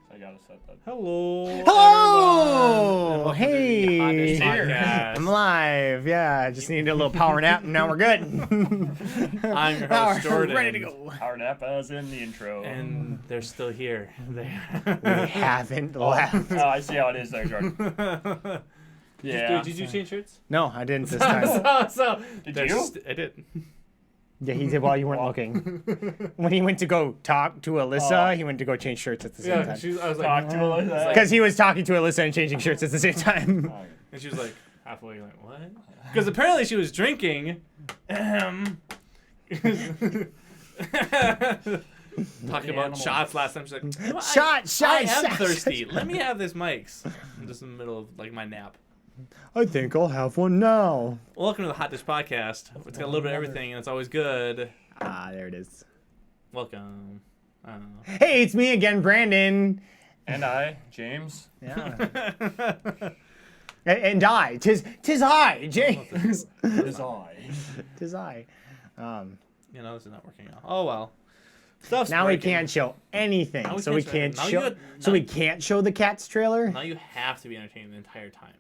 I gotta set that. Hello. Hello. Hey. I'm I'm live. Yeah, I just needed a little power nap, and now we're good. I'm your host, Jordan. Ready to go. Power nap as in the intro. And they're still here. We haven't left. Oh, I see how it is there, Jordan. Yeah. Did you change shirts? No, I didn't this time. Did you? I did. Yeah, he did while you weren't looking. When he went to go talk to Alyssa, he went to go change shirts at the same time. I was like, Talk to Alyssa. Because he was talking to Alyssa and changing shirts at the same time. and she was like halfway like, what? Because apparently she was drinking. Talking about shots last time. She's like, you know, I am thirsty. Let me have this Mike's. I'm just in the middle of like my nap. I think I'll have one now. Welcome to the Hot Dish Podcast. It's got a little bit of everything, and it's always good. Ah, there it is. Welcome. Hey, it's me again, Brandon. And I, James. Yeah. and I. Tis I, James. Is I. Tis I. You know, this is not working out. Oh well. Stuff's Now breaking. we can't show anything. Now we So can't we show can't anything. Now show. So we can't show the Cats trailer. Now you have to be entertained the entire time.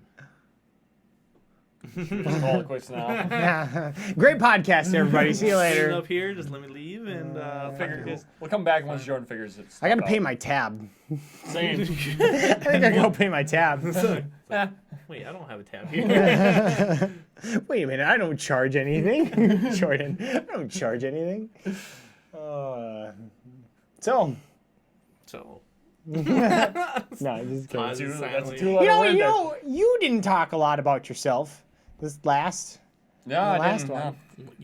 Just call it quits now. Great podcast, everybody. See you later. Up here, just let me leave and figure this. We'll come back once Jordan figures it. I gotta pay my tab. Same. I think I gotta pay my tab. Wait, I don't have a tab here. Wait a minute, I don't charge anything, Jordan. I don't charge anything. So. No, just kidding. That's a You two-letter You didn't talk a lot about yourself this last. Yeah, the last one.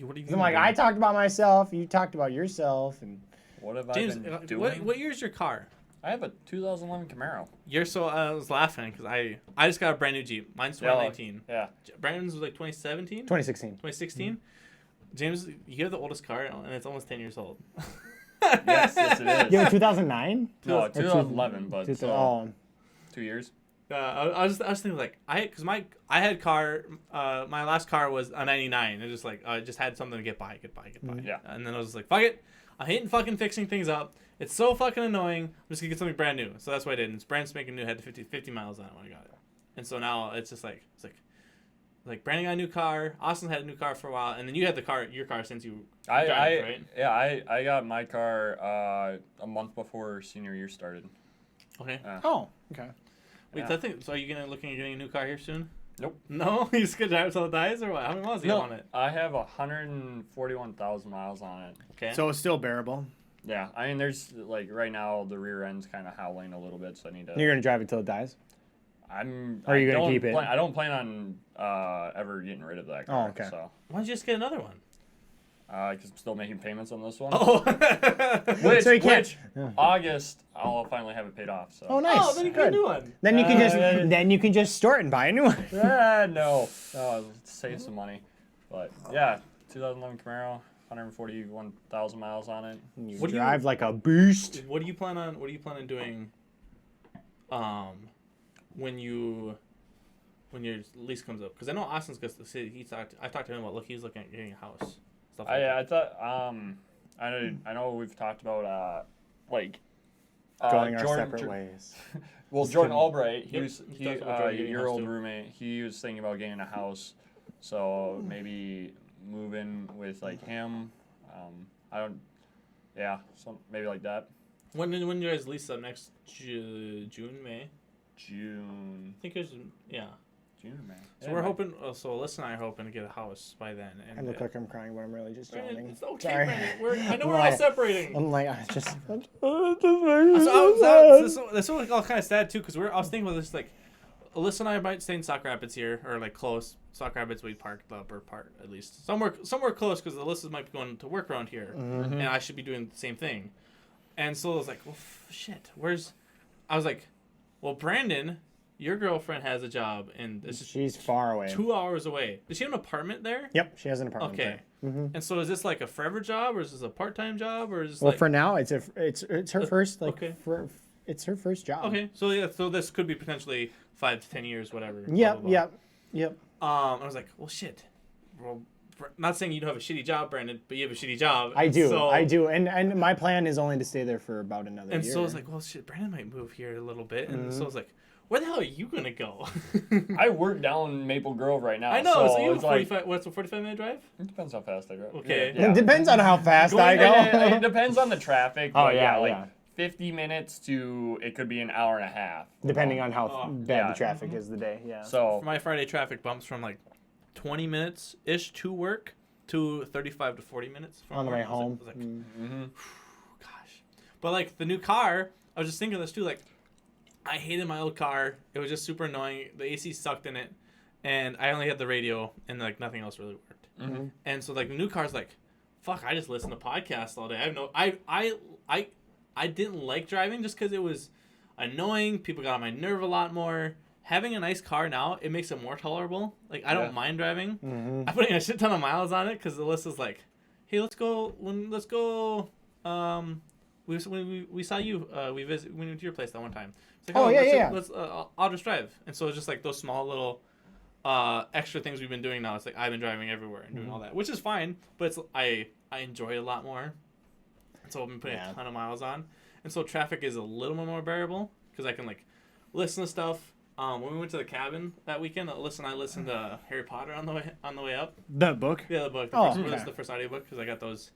What are you I'm like, I talked about myself. You talked about yourself, and What have James, I been doing? what year's your car? I have a 2011 Camaro. I was laughing because I just got a brand new Jeep. Mine's 2019. Yeah. Brandon's was like 2017? 2016. 2016? James, you have the oldest car and it's almost 10 years old. Yes, it is. You have a 2009? No, 2011, but 2 years. I was thinking like I had car my last car was a 99 and just like I just had something to get by. Yeah. And then I was just like, fuck it, I hate fucking fixing things up. It's so fucking annoying. I'm just gonna get something brand new. So that's what I did. And it's brand spanking new. Had 50 miles on it when I got it. And so now it's just like Brandon got a new car. Austin had a new car for a while, and then you had your car since you right? Yeah, I got my car a month before senior year started. Okay. Oh, okay. Wait, Yeah. so are you looking at getting a new car here soon? Nope. No, you just gonna drive it till it dies, or what? How many miles do you have on it? I have 141,000 miles on it. Okay. So it's still bearable. Yeah, I mean, there's like right now the rear end's kind of howling a little bit, so I need to. You're gonna drive it till it dies. Or are you gonna keep it? I don't plan on ever getting rid of that car. Oh, okay. So. Why don't you just get another one? Because I'm still making payments on this one. Oh. Which, So you can't- August I'll finally have it paid off. So. Oh, nice. Oh, then you get a new one. Then you can just store it and buy a new one. No, save some money. But yeah, 2011 Camaro, 141,000 miles on it. You What do you- drive like a beast. What do you plan on doing? When your lease comes up, because I know Austin's got the city. I talked to him about he's looking at getting a house. Stuff like that. I thought I know we've talked about Going our Jordan, separate ways. Well, Jordan Albright, Yep. He talked about Jordan getting a your house old too. roommate, he was thinking about getting a house, so maybe move in with like him. Maybe like that. When you guys lease up next June, May? June. I think it was June or May. So we're hoping. So Alyssa and I are hoping to get a house by then. I And look like I'm crying, but I'm really just Brandon, drowning. it's okay, Sorry. Brandon. I know we're all separating. I'm like, I just. This is all kind of sad too, because I was thinking about this Alyssa and I might stay in Sauk Rapids here, or like close. Sauk Rapids we parked up, or part at least somewhere close, because Alyssa might be going to work around here, and I should be doing the same thing. And so I was like, well, shit, I was like, well, Brandon, your girlfriend has a job, and she's far away. 2 hours away. Does she have an apartment there? Yep, she has an apartment. Okay. There. And so is this like a forever job, or is this a part-time job, or is this Well, like... for now, it's her first okay. It's her first job. Okay, so this could be potentially 5 to 10 years, whatever. Yep, blah, blah, blah. yep. I was like, well, shit. Well, not saying you don't have a shitty job, Brandon, but you have a shitty job. I do, and my plan is only to stay there for about another year. And so I was like, well, shit, Brandon might move here a little bit, and so I was like, where the hell are you gonna go? I work down Maple Grove right now. I know. So you have it's a 45. What's a 45-minute drive? It depends how fast I go. Okay. Yeah. It depends on how fast I go. It depends on the traffic. Oh, But yeah, like yeah. 50 minutes to it could be an hour and a half. Depending on how bad yeah. the traffic is the day. Yeah. So For my Friday traffic bumps from like 20 minutes ish to work to 35 to 40 minutes from on the work. way home. I was like, gosh. But like the new car, I was just thinking of this too. Like, I hated my old car. It was just super annoying. The AC sucked in it, and I only had the radio, and like nothing else really worked. And so like the new car's like, fuck. I just listen to podcasts all day. I didn't like driving just because it was annoying. People got on my nerve a lot more. Having a nice car now, it makes it more tolerable. Like, I don't mind driving. I'm putting a shit ton of miles on it because Alyssa's like, hey, let's go. We saw you. We went to your place that one time. It's like, let's I'll just drive. And so it's just like those small little extra things we've been doing now. It's like I've been driving everywhere and doing all that, which is fine. But it's I enjoy it a lot more. So I've been putting a ton of miles on, and so traffic is a little more bearable because I can like listen to stuff. When we went to the cabin that weekend, Alyssa and I listened to Harry Potter on the way up. The book? Yeah, the book. The first audiobook because I got those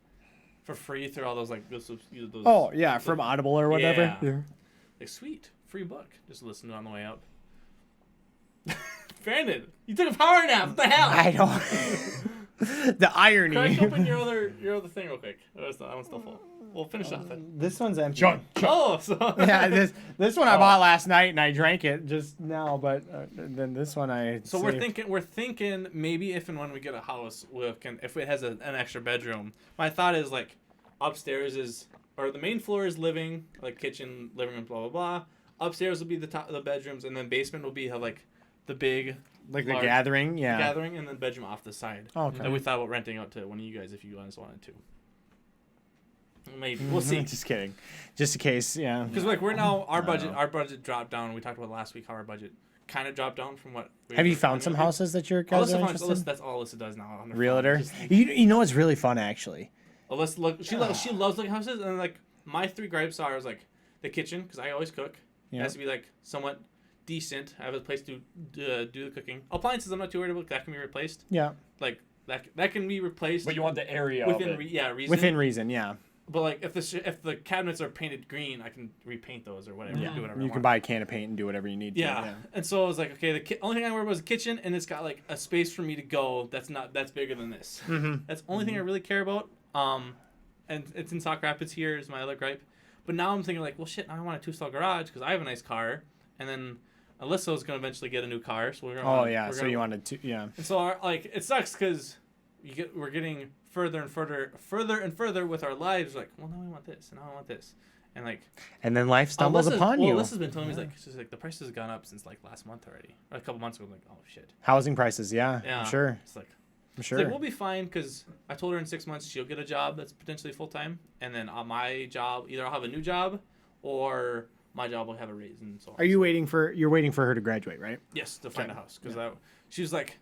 for free through all those like those. Oh yeah, from Audible or whatever. Yeah. Like sweet free book. Just listen to it on the way up. Brandon, you took a power nap. What the hell? I don't. The irony. Crack open your other thing real quick. That one's still full. We'll finish off then. This one's empty. Oh, so yeah, this one I bought last night and I drank it just now, but then this one I. So we're thinking maybe if and when we get a house, if it has an extra bedroom. My thought is like upstairs or the main floor is living, like kitchen, living room, blah blah blah. Upstairs will be the top of the bedrooms, and then basement will be like the big. Like the gathering, Gathering, and then bedroom off the side. Oh, okay. And we thought about renting out to one of you guys if you guys wanted to. Maybe we'll see. Just kidding, just in case, yeah. Because like we're now our budget dropped down. We talked about last week how our budget kind of dropped down from what. Have you found some houses that your guys are interested in? That's all Alyssa does now. On her Realtor. phone. You know what's really fun actually. Alyssa she loves looking houses, and like my 3 gripes are like the kitchen because I always cook. It has to be like somewhat decent. I have a place to do the cooking. Appliances I'm not too worried about. That can be replaced. Yeah. Like that can be replaced. But you want the area within reason. Within reason, yeah. But like if the cabinets are painted green, I can repaint those or whatever. Yeah. Do whatever. You can buy a can of paint and do whatever you need to. Yeah. And so I was like, okay, the only thing I worried about was the kitchen, and it's got like a space for me to go that's bigger than this. That's the only thing I really care about. And it's in Sauk Rapids here is my other gripe. But now I'm thinking like, well shit, now I want a 2-stall garage because I have a nice car, and then Alyssa was gonna eventually get a new car, so we're gonna. So you wanted to, yeah. And so it sucks because we're getting further and further with our lives. Like, well, now I want this, and now I want this, and like. And then life stumbles upon you. Alyssa's been telling me she's like the prices have gone up since like last month already, or a couple months ago. I'm like, oh shit. Housing prices, yeah. Yeah. I'm sure. It's like. I'm sure. It's like we'll be fine because I told her in 6 months she'll get a job that's potentially full time, and then on my job either I'll have a new job, or my job will have a raise and so on. Are you waiting for her to graduate, right? Yes, to find a house because she was like,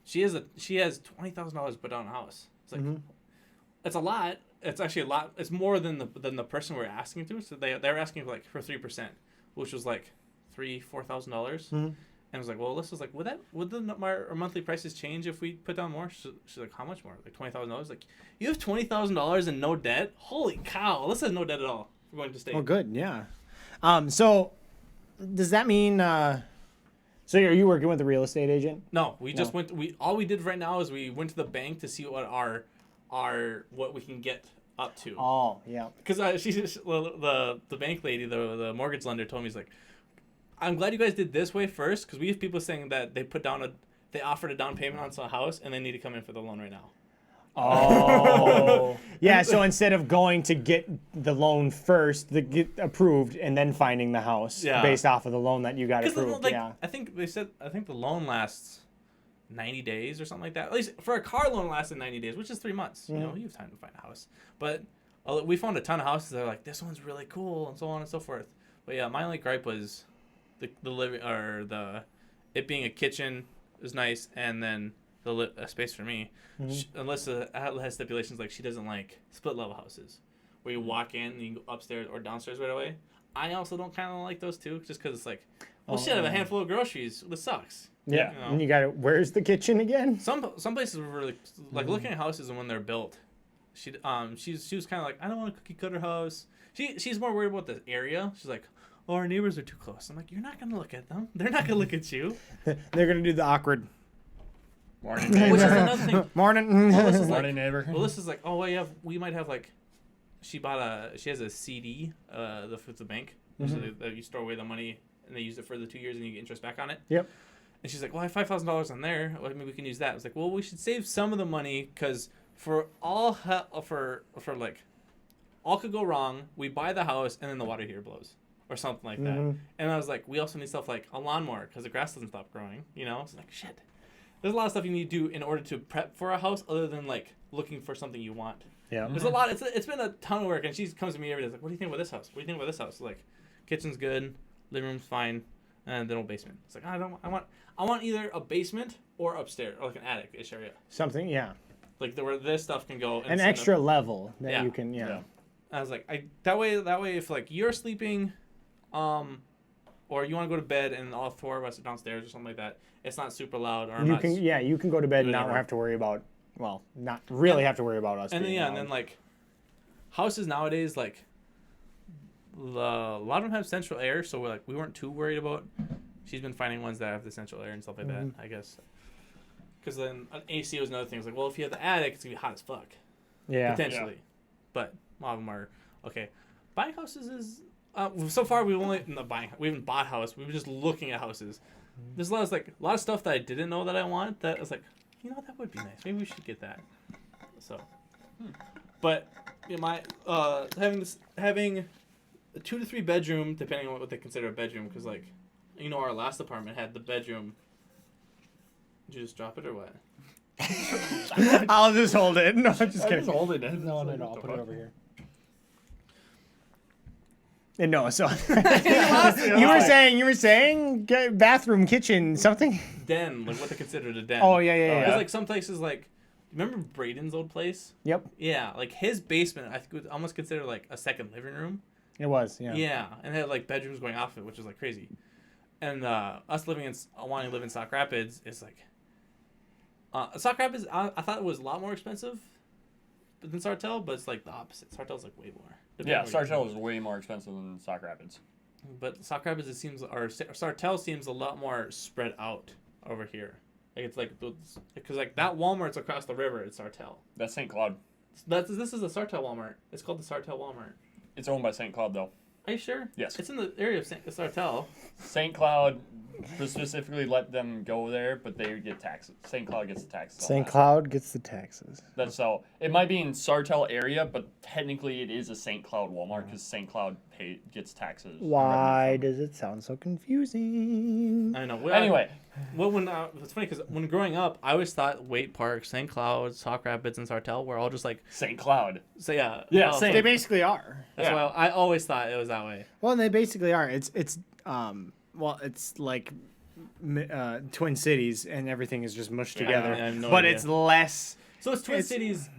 she has $20,000 put down a house. It's like, it's a lot. It's actually a lot. It's more than the person we're asking to. So they were asking for 3%, which was like $4,000. And I was like, well, Alyssa's like, would our monthly prices change if we put down more? She's like, how much more? Like $20,000. Like, you have $20,000 and no debt? Holy cow! Alyssa has no debt at all. We're going to stay. Oh, good, yeah. So, does that mean? So are you working with a real estate agent? No, we just went. All we did right now is we went to the bank to see what what we can get up to. Oh, yeah. Because the bank lady, the mortgage lender, told me, he's like, I'm glad you guys did this way first, because we have people saying that they offered a down payment on a house and they need to come in for the loan right now. Oh. Yeah, so instead of going to get the loan first, get approved, and then finding the house based off of the loan that you got approved. I think the loan lasts 90 days or something like that. At least for a car loan lasted 90 days, which is 3 months. You know, you have time to find a house. But we found a ton of houses that are like, this one's really cool, and so on and so forth. But yeah, my only gripe was the living, or it being a kitchen is nice, and then a space for me. Alyssa has stipulations like she doesn't like split level houses where you walk in and you can go upstairs or downstairs right away. I also don't kind of like those too, just because it's like, well, shit, I have a handful of groceries. This sucks. Yeah, you know? And you got it. Where's the kitchen again? Some places were really like looking at houses and when they're built. She was kind of like, I don't want a cookie cutter house. She's more worried about the area. She's like, oh, our neighbors are too close. I'm like, you're not gonna look at them. They're not gonna look at you. They're gonna do the awkward. Morning, neighbor. Which is another thing. Morning. Morning, neighbor. Well, this is like, oh, we might have like, she has a CD, the bank, so you store away the money and they use it for the 2 years and you get interest back on it. Yep. And she's like, well, I have $5,000 on there. Well, maybe we can use that. I was like, well, we should save some of the money because for all like, all could go wrong. We buy the house and then the water heater blows or something like that. And I was like, we also need stuff like a lawnmower because the grass doesn't stop growing. You know, it's like shit. There's a lot of stuff you need to do in order to prep for a house other than like looking for something you want. Yeah. There's a lot. It's been a ton of work, and she comes to me every day like, what do you think about this house? What do you think about this house? So, like, kitchen's good, living room's fine, and then a basement. It's like I want either a basement or upstairs or like an attic-ish area. Something, yeah. Like where this stuff can go. An extra level that you can, I was like, that way if like you're sleeping, or you want to go to bed and all 4 of us are downstairs or something like that, it's not super loud. Or you can go to bed and not have to worry about. Well, not really have to worry about us. And then and then like houses nowadays, like a lot of them have central air, so we weren't too worried about. She's been finding ones that have the central air and stuff like that, I guess. Because then AC was another thing. It's like, well, if you have the attic, it's gonna be hot as fuck. Yeah. Potentially, but a lot of them are okay. Buying houses is so far we haven't bought a house. We were just looking at houses. There's a lot of stuff that I didn't know that I want. That I was like, you know, that would be nice. Maybe we should get that. So, but having a 2 to 3 bedroom, depending on what they consider a bedroom, because like, you know, our last apartment had the bedroom. Did you just drop it or what? I'll just hold it. No, I'm just kidding. Just hold it. No, I'll put it over here. And no, so you were saying bathroom, kitchen, something. Den, like what they considered a den. Oh yeah. Because like some places, like remember Braden's old place? Yep. Yeah, like his basement, I think was almost considered like a second living room. It was, yeah. Yeah, and it had like bedrooms going off it, which is like crazy. And us wanting to live in Sauk Rapids is like, Sauk Rapids, I thought it was a lot more expensive than Sartell, but it's like the opposite. Sartell's like way more. Yeah, Sartell is way more expensive than Sauk Rapids. But Sauk Rapids, it seems, or Sartell seems a lot more spread out over here. Like it's like, because like that Walmart's across the river at Sartell. That's St. Cloud. This is the Sartell Walmart. It's called the Sartell Walmart. It's owned by St. Cloud though. Are you sure? Yes. It's in the area of Sartell. St. Cloud specifically let them go there, but they get taxes. St. Cloud gets the taxes. St. Cloud gets the taxes. That's so. It might be in Sartell area, but technically it is a St. Cloud Walmart because St. Cloud gets taxes. Why does it sound so confusing? I know. Anyway. It's funny because when growing up, I always thought Waite Park, St. Cloud, Sauk Rapids, and Sartell were all just like St. Cloud. So yeah. Yeah, well, same. They basically are. That's why I always thought it was that way. Well, they basically are. It's like Twin Cities, and everything is just mushed together. I have no but idea. it's less. So it's Twin Cities.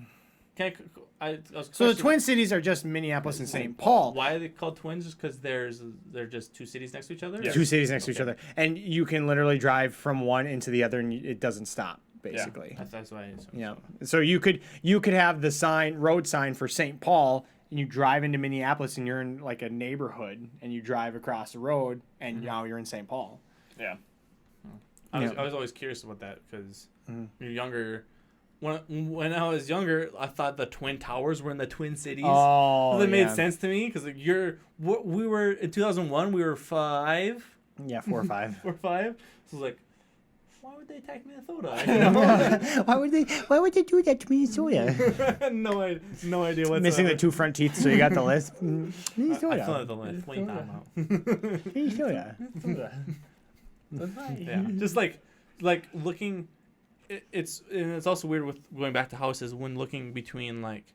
So the Twin Cities are just Minneapolis and St. Paul. Why are they called twins? Just because they're just 2 cities next to each other? Yeah. 2 cities next to each other, and you can literally drive from one into the other, and it doesn't stop. Basically, that's why. Yeah. So you could have the road sign for St. Paul, and you drive into Minneapolis, and you're in like a neighborhood, and you drive across the road, and now you're in St. Paul. Yeah. I was always curious about that because you're younger. When I was younger, I thought the Twin Towers were in the Twin Cities. Oh, that made sense to me because we were in 2001. We were 5. Yeah, 4 or 5. 4 or 5. So it's like, why would they attack Minnesota? You know? Why would they do that to Minnesota? no idea what's Missing the 2 front teeth, so you got the list. I Minnesota. still have the list. What are you talking about? Minnesota. Yeah, just like looking. It's also weird with going back to houses when looking between like,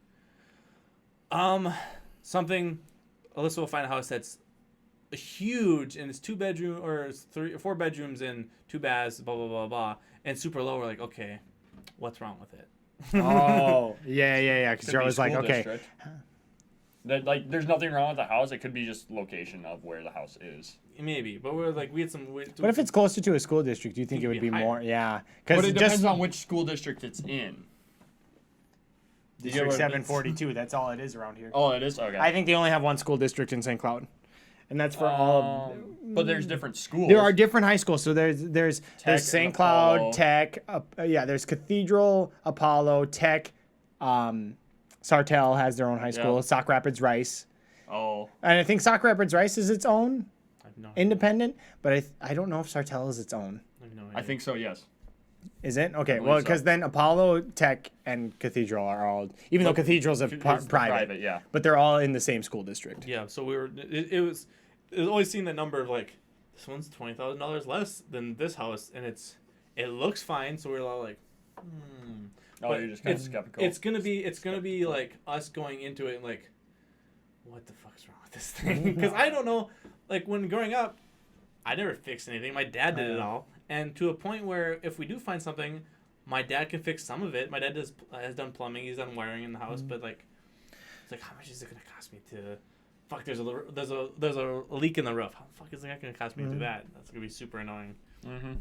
something. Alyssa will find a house that's huge and it's 2 bedroom or it's 3 or 4 bedrooms and 2 baths, blah blah blah blah, and super low. We're like, okay, what's wrong with it? Oh, yeah. Because Could you're be always like, school okay. district. Like, there's nothing wrong with the house. It could be just location of where the house is. Maybe, but we're like we had some. What if it's closer to a school district? Do you think it would be higher. more? Yeah. But Because it depends on which school district it's in. District 742, that's all it is around here. Oh, it is? Okay. I think they only have one school district in St. Cloud. And that's for all. But there's different schools. There are different high schools. So there's and St. Apollo. Cloud, Tech. There's Cathedral, Apollo, Tech. Sartell has their own high school. Yep. Sauk Rapids Rice. Oh. And I think Sauk Rapids Rice is its own I have no idea. independent, but I don't know if Sartell is its own. I have no I idea. think so, yes. Is it? Okay, believe well, so. because then Apollo, Tech, and Cathedral are all, even though Cathedral's a It's private, private, yeah. but they're all in the same school district. Yeah, so we were. It was always seeing that number of like, this one's $20,000 less than this house, and it looks fine. So we're all like, Oh, But you're just kind of it's- skeptical. it's gonna be like us going into it like, what the fuck's wrong with this thing? Because I don't know. Like when growing up, I never fixed anything. My dad did it all, and to a point where if we do find something, my dad can fix some of it. My dad has done plumbing. He's done wiring in the house, but like, it's like how much is it gonna cost me to? Fuck, there's a leak in the roof. How the fuck is that gonna cost me to do that? That's gonna be super annoying. Mm-hmm.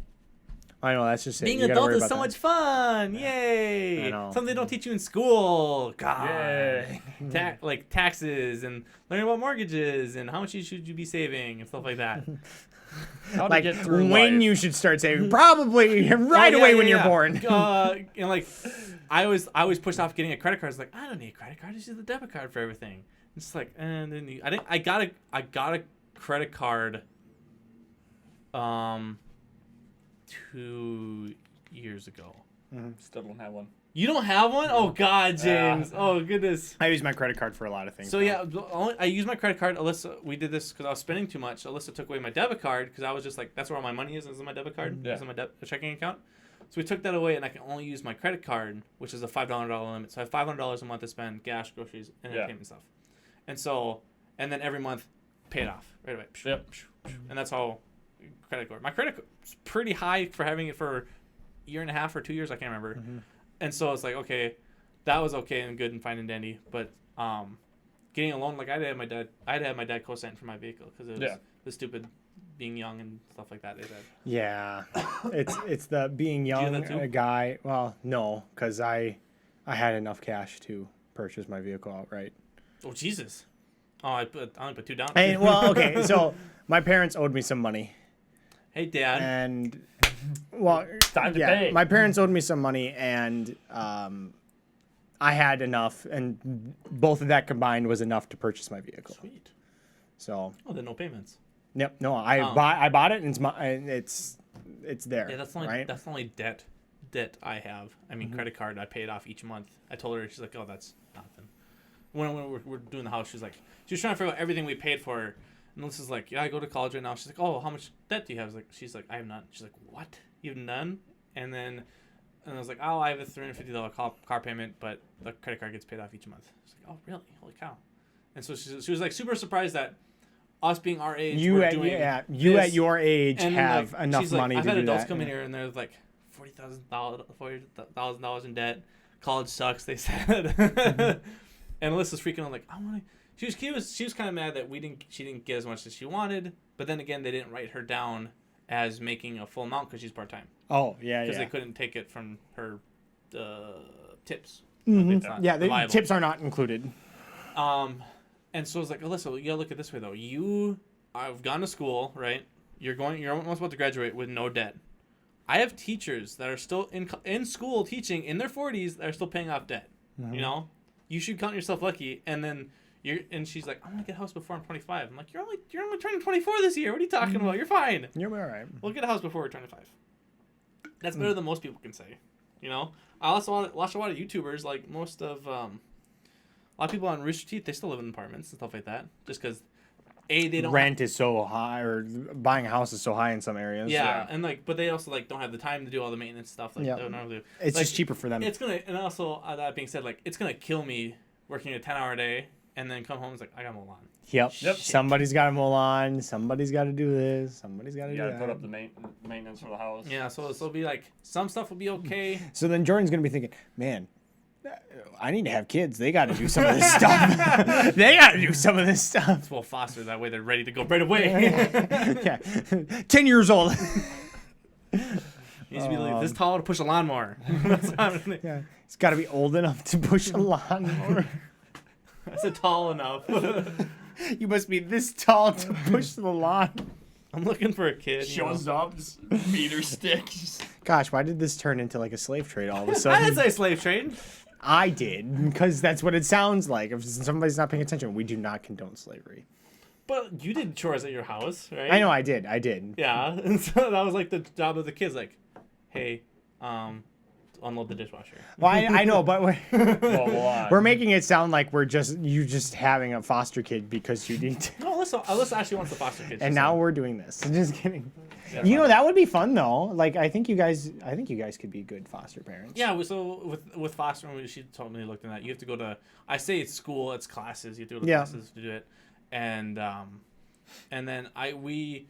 I know, that's just it. Being You gotta adult worry is about so that. much fun! Yay! I know. Something they don't teach you in school. God. Yay. Like taxes and learning about mortgages and how much should you be saving and stuff like that. How to Like get through when life. you should start saving, probably right away when you're born. And like, I always pushed off getting a credit card. I was like, I don't need a credit card. Just use the debit card for everything. It's like, and then I got a credit card. 2 years ago. Still don't have one. You don't have one? Oh God, James. Oh goodness. I use my credit card for a lot of things. So now. yeah, I used my credit card. Alyssa, we did this because I was spending too much. Alyssa took away my debit card because I was just like, that's where all my money is in my debit card. Yeah. Is in my checking account. So we took that away, and I can only use my credit card, which is a $5 limit. So I have $500 a month to spend gas, groceries, and entertainment stuff. And then every month, pay it off right away. Yep. And that's how credit card. My credit card's pretty high for having it for a year and a half or 2 years. I can't remember. And so it's like, okay, that was okay and good and fine and dandy. But getting a loan, like I had to have my dad co-sign for my vehicle because it was the stupid being young and stuff like that. Yeah, it's the being you have young that too? a guy. Well, no, because I had enough cash to purchase my vehicle outright. Oh Jesus! Oh, I only put 2 down. And well, okay, so my parents owed me some money, Hey, Dad. and well, Time to yeah, pay. my parents owed me some money, and I had enough, and both of that combined was enough to purchase my vehicle. Sweet. So, Oh, then no payments. yep, no, I bought it, and it's there. Yeah, that's the only right. that's the only debt I have. I mean, credit card. I pay it off each month. I told her, she's like, oh, that's nothing. When we're doing the house, she was trying to figure out everything we paid for her. And Alyssa's like, yeah, I go to college right now. She's like, oh, how much debt do you have? She's like, I have none. She's like, what? You have none? And I was like, oh, I have a $350 car payment, but the credit card gets paid off each month. She's like, oh, really? Holy cow! And so she was like super surprised that us being our age, You we're at doing at this. your age And have like, enough she's like, money I've to had do adults that. come in here and they're like $40,000 in debt. College sucks, they said. And Alyssa's freaking out like, I want to. She was kind of mad that she didn't get as much as she wanted. But then again, they didn't write her down as making a full amount because she's part time. Oh yeah, Because yeah. they couldn't take it from her tips. Mhm. It's not Yeah, the reliable. tips are not included. And so I was like, Alyssa, you gotta look at it this way though. I've gone to school, right? You're almost about to graduate with no debt. I have teachers that are still in school teaching in their 40s that are still paying off debt. You know, you should count yourself lucky. And then and she's like, I want to get a house before I'm 25. I'm like, you're only turning 24 this year. What are you talking about? You're fine. You're all right. We'll get a house before we're 25. That's better than most people can say. You know, I also watch a lot of YouTubers. Like most of a lot of people on Rooster Teeth, they still live in apartments and stuff like that. Just because, they don't rent is so high, or buying a house is so high in some areas. Yeah, and but they also don't have the time to do all the maintenance stuff. Like, they don't do. It's just cheaper for them. It's gonna, and also that being said, it's gonna kill me working a 10-hour day and then come home and I got mow lawn. Yep. Somebody's got to mow lawn. Somebody's got to do this. Somebody's got to do that. You got to put up the maintenance for the house. Yeah, so it'll be some stuff will be okay. So then Jordan's gonna be thinking, man, I need to have kids. They got to do some of this stuff. They got to do some of this stuff. It's well foster that way they're ready to go right away. Yeah. 10 years old. Needs to be this tall to push a lawnmower. That's yeah. It's got to be old enough to push a lawnmower. I said tall enough. You must be this tall to push the lawn. I'm looking for a kid. Shows up, meter sticks. Gosh, why did this turn into a slave trade all of a I sudden? didn't say slave trade. I did, because that's what it sounds like. If somebody's not paying attention, we do not condone slavery. But you did chores at your house, right? I know, I did. Yeah, and so that was the job of the kids. Hey, unload the dishwasher. Well, I know, but we're on. making it sound like you just having a foster kid because you need to. No, Alyssa actually wants the foster kids. And now we're doing this. Just kidding. Yeah, that would be fun though. I think you guys could be good foster parents. Yeah, so with fostering, she told me looked at that. You have to go to. I say it's school, it's classes. You have to go to classes to do it, and then we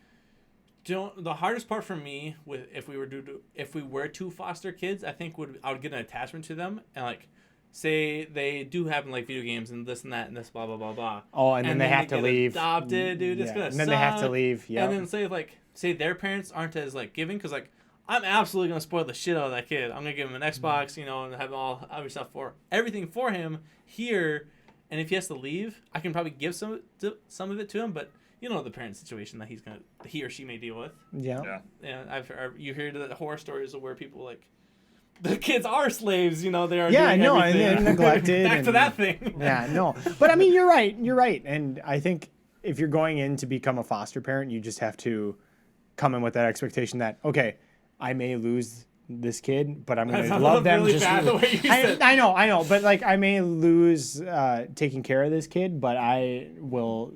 don't. The hardest part for me if we were to foster kids, I think I would get an attachment to them and say they do have video games and this and that and this blah blah blah blah. Oh, and then they have to leave. Adopted, dude. It's gonna and then they have to leave. Yeah. And then say their parents aren't as giving because I'm absolutely gonna spoil the shit out of that kid. I'm gonna give him an Xbox, and have all other stuff everything for him here. And if he has to leave, I can probably give some of it to him, but. The parent situation that he or she may deal with. Yeah. Yeah. You hear the horror stories of where people the kids are slaves. They are. Yeah, doing no, everything. and they're neglected. Back to that thing. Yeah, no, but I mean, you're right, and I think if you're going in to become a foster parent, you just have to come in with that expectation that I may lose this kid, but I'm going to love them. Really bad the way you said. I know, but I may lose taking care of this kid, but I will,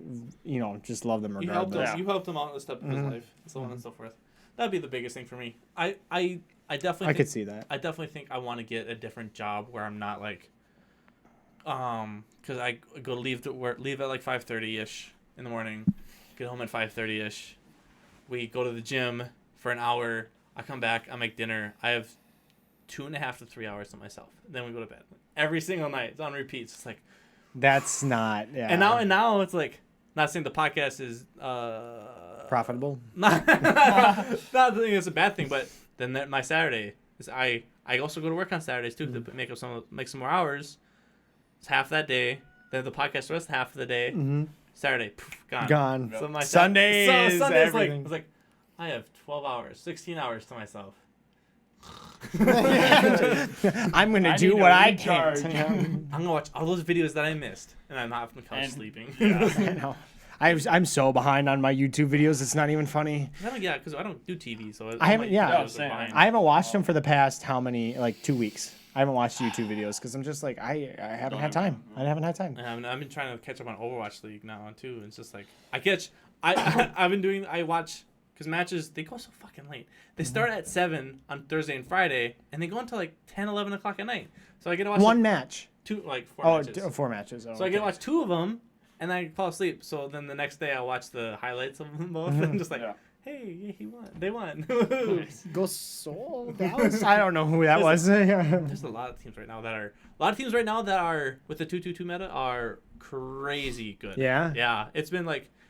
just love them regardless. You helped him out a step of his life, and so on and so forth. That'd be the biggest thing for me. I definitely. Could see that. I definitely think I want to get a different job where I'm not because I go leave at 5:30ish in the morning, get home at 5:30ish. We go to the gym for an hour. I come back, I make dinner. I have 2.5 to 3 hours to myself. Then we go to bed. Every single night. It's on repeat. It's that's not. Yeah. And now it's not saying the podcast is profitable. Not that it's a bad thing, but then my Saturday is I also go to work on Saturdays too to make some more hours. It's half that day. Then the podcast the rest half of the day. Mm-hmm. Saturday, gone. Gone. So my Sunday is everything. It's I have 12 hours, 16 hours to myself. I'm going to do what I can. I'm going to watch all those videos that I missed, and I'm not on the couch sleeping. Yeah. I know. I'm so behind on my YouTube videos. It's not even funny. Yeah, because I don't do TV, so I haven't. Yeah, I haven't watched them for the past 2 weeks. I haven't watched YouTube videos because I'm just I haven't had time. I haven't had time. I've been trying to catch up on Overwatch League now too. It's just I watch. Because matches, they go so fucking late. They start at 7 on Thursday and Friday, and they go until 10, 11 o'clock at night. So I get to watch one match. 4 matches. 4 matches. So I get to watch 2 of them, and then I fall asleep. So then the next day I watch the highlights of them both, and just hey, he won. They won. Go Soul. I don't know who that was. There's a lot of teams right now that are with the 2-2-2 meta are crazy good. Yeah. Yeah. It's been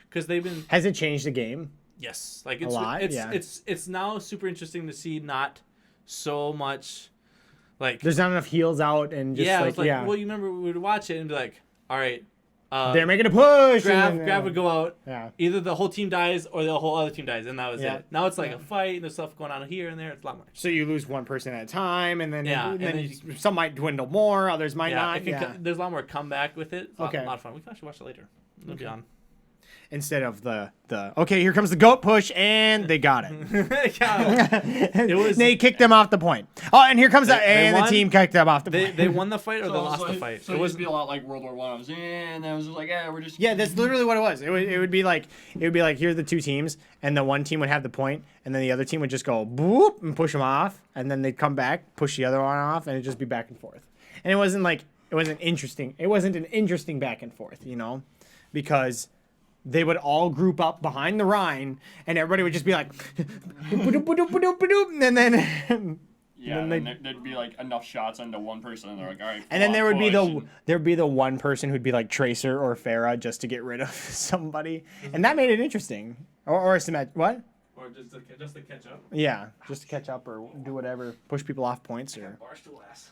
because they've been. Has it changed the game? Yes, it's a lot. It's now super interesting to see not so much there's not enough heals out and just well, you remember we would watch it and be all right, They're making a push. Grab would go out. Yeah. Either the whole team dies or the whole other team dies, and that was Yeah. it. Now it's like a fight, and there's stuff going on here and there. It's a lot more. So you lose one person at a time, and then Yeah, and then some might dwindle more, others might Yeah, not. there's a lot more comeback with it. It's a Okay. lot of fun. We can actually watch it later. It'll be on. Instead of the okay, here comes the goat push, and they got it. It was. They kicked them off the point. Oh, and here comes They the won. team kicked them off the point. They won the fight or So they it was lost the like- fight. So It it was would be a lot like World War One. I was in, and I was just like, yeah, we're just. Yeah, that's literally what it was. It would be like here are the two teams, and the one team would have the point, and then the other team would just go boop and push them off, and then they'd come back, push the other one off, and it'd just be back and forth. And it wasn't interesting. It wasn't an interesting back and forth, because they would all group up behind the Rhine, and everybody would just be like, and then. Yeah, And and then there'd be like enough shots into one person, and they're like, all right. And then pull there out, would be push, there'd be the one person who'd be like Tracer or Farah just to get rid of somebody, and that made it interesting. Or what? Or just to catch up. Yeah, just to catch up or do whatever, push people off points or. Barstool ass.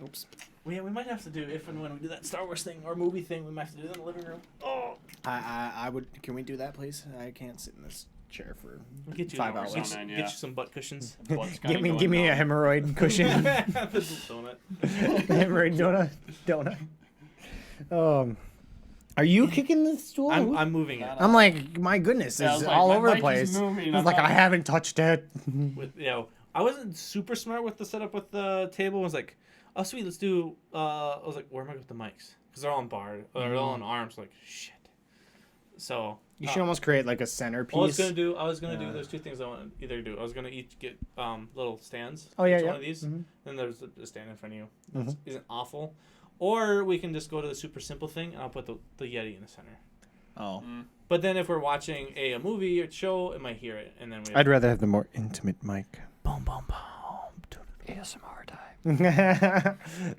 Oops. Well, yeah, we might have to do if and when we do that Star Wars thing or movie thing. We might have to do that in the living room. Oh, I would. Can we do that, please? I can't sit in this chair for we'll get you 5 get hours. you, Man, get yeah. you some butt cushions. Blood's kinda Give going me a numb. hemorrhoid cushion. Donut. Hemorrhoid donut. Are you kicking the stool? I'm moving it. I'm like, my goodness, Yeah, I it's was like, all my over the mic place. keeps moving, He's I'm like, not- I haven't touched it. With I wasn't super smart with the setup with the table. I was like, oh sweet, let's do. I was like, where am I with the mics? Because they're all on bar, or they're all on arms. Like shit. So You should almost create like a centerpiece. I was gonna do. There's two things I want to either do. I was gonna each get little stands. Oh, yeah, each yeah. One of these. Mhm. Then there's a stand in front of you. Mhm. That isn't awful. Or we can just go to the super simple thing, and I'll put the Yeti in the center. Oh. But then if we're watching a movie or show, it might hear it, and then we. I'd rather have the more intimate mic. Boom, boom, boom. ASMR time.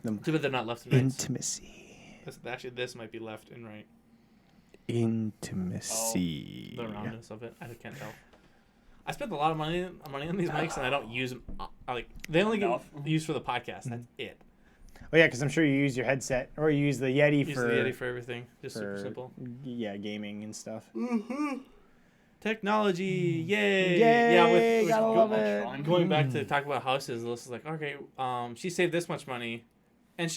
The Too bad they're not left and right. intimacy. Actually, this might be left and right. Intimacy. The roundness of it, I can't tell. I spent a lot of money on these mics, and I don't use them. They only get Enough. used for the podcast. That's it. Oh yeah, because I'm sure you use your headset or you use the Yeti Use for the Yeti for everything. Just super simple. Yeah, gaming and stuff. Technology, yay! Yay, Yeah, with gotta love it. going back to talk about houses, Alyssa's like, okay, she saved this much money, and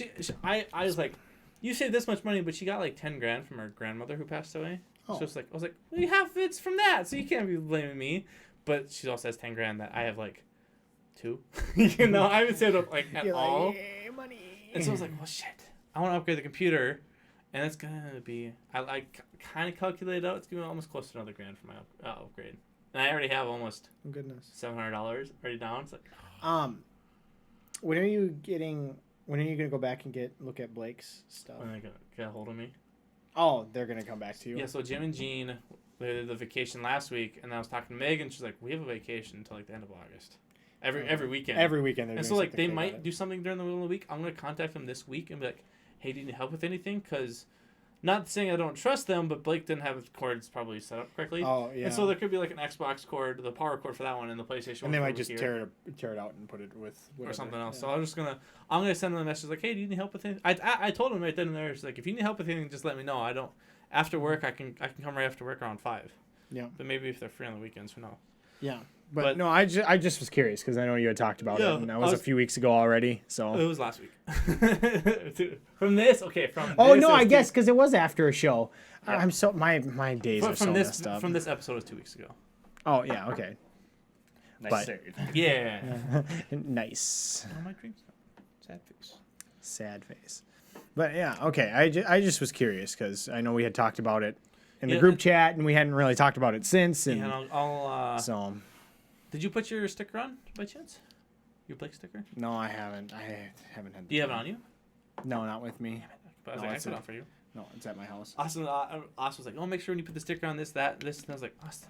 I was like, you saved this much money, but she got like 10 grand from her grandmother who passed away. Oh. So it's like, I was like, well, you have it's from that, so you can't be blaming me. But she also has 10 grand that I have like 2. I haven't saved up like at You're all. like, "Yay, money." And so I was like, well, shit, I want to upgrade the computer, and it's gonna be I kind of calculated out it's gonna be almost close to another grand for my upgrade, and I already have almost Oh, goodness. $700 already down. It's like, When are you gonna go back and look at Blake's stuff? when they get a hold of me. Oh, they're gonna come back to you. Yeah, so Jim and Jean, they did the vacation last week, and I was talking to Megan. She's like, we have a vacation until like the end of August. Every weekend. Every weekend. They're And doing so like something they about might it. do something during the middle of the week. I'm gonna contact them this week and be like, hey, do you need help with anything? Because not saying I don't trust them, but Blake didn't have his cords probably set up correctly. Oh yeah. And so there could be like an Xbox cord, the power cord for that one, and the PlayStation. And they one might for just here, tear it out and put it with or whatever. something else. Yeah. So I'm gonna send them a message like, hey, do you need help with anything? I told him right then and there, it's like, if you need help with anything, just let me know. I don't. After work, I can come right after work around 5. Yeah. But maybe if they're free on the weekends, who knows? Yeah. But- But no, I just was curious because I know you had talked about Yeah, it, and that I was a was- few weeks ago already. It So. was last week. From this, okay. Oh this, no, it was I two- guess because it was after a show. Yeah. I'm so my days are so this messed up. from this episode was 2 weeks ago. Oh yeah, okay, Nice But- save. Yeah. nice. Oh, my dreams. Sad face. Sad face. But yeah, okay. I just was curious because I know we had talked about it in the Yeah, group chat, and we hadn't really talked about it since. And Yeah, and I'll so did you put your sticker on by chance? Your Blake sticker? no, I haven't. I haven't had. Do you have it on you? No, not with me. But I was No, like, I it's put it a- on for you. No, it's at my house. Austin was like, oh, make sure when you put the sticker on this, that, this. And I was like, Austin,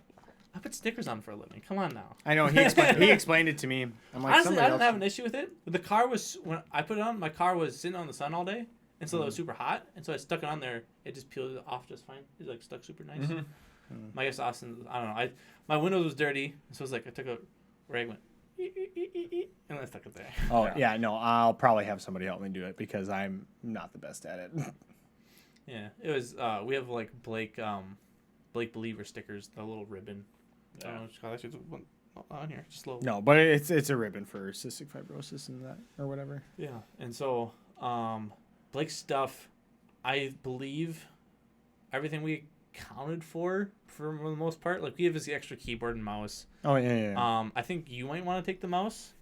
I put stickers on for a living. Come on now. I know he explained it to me. I'm like, Honestly, somebody I don't else. have an issue with it. The car was, when I put it on, my car was sitting on the sun all day. And so it was super hot. And so I stuck it on there. It just peeled off just fine. It like stuck super nice. Mm-hmm. I guess Austin, I don't know. My windows was dirty. So it was like I took a rag, went, and I stuck it there. Oh yeah, no, I'll probably have somebody help me do it because I'm not the best at it. Yeah, it was. We have like Blake Believer stickers, the little ribbon. I don't know what you call that. Actually, one on here, just a little. No, but it's a ribbon for cystic fibrosis and that or whatever. Yeah, and so Blake's stuff, I believe, everything we accounted for the most part. Like we have his extra keyboard and mouse. Oh yeah. I think you might want to take the mouse.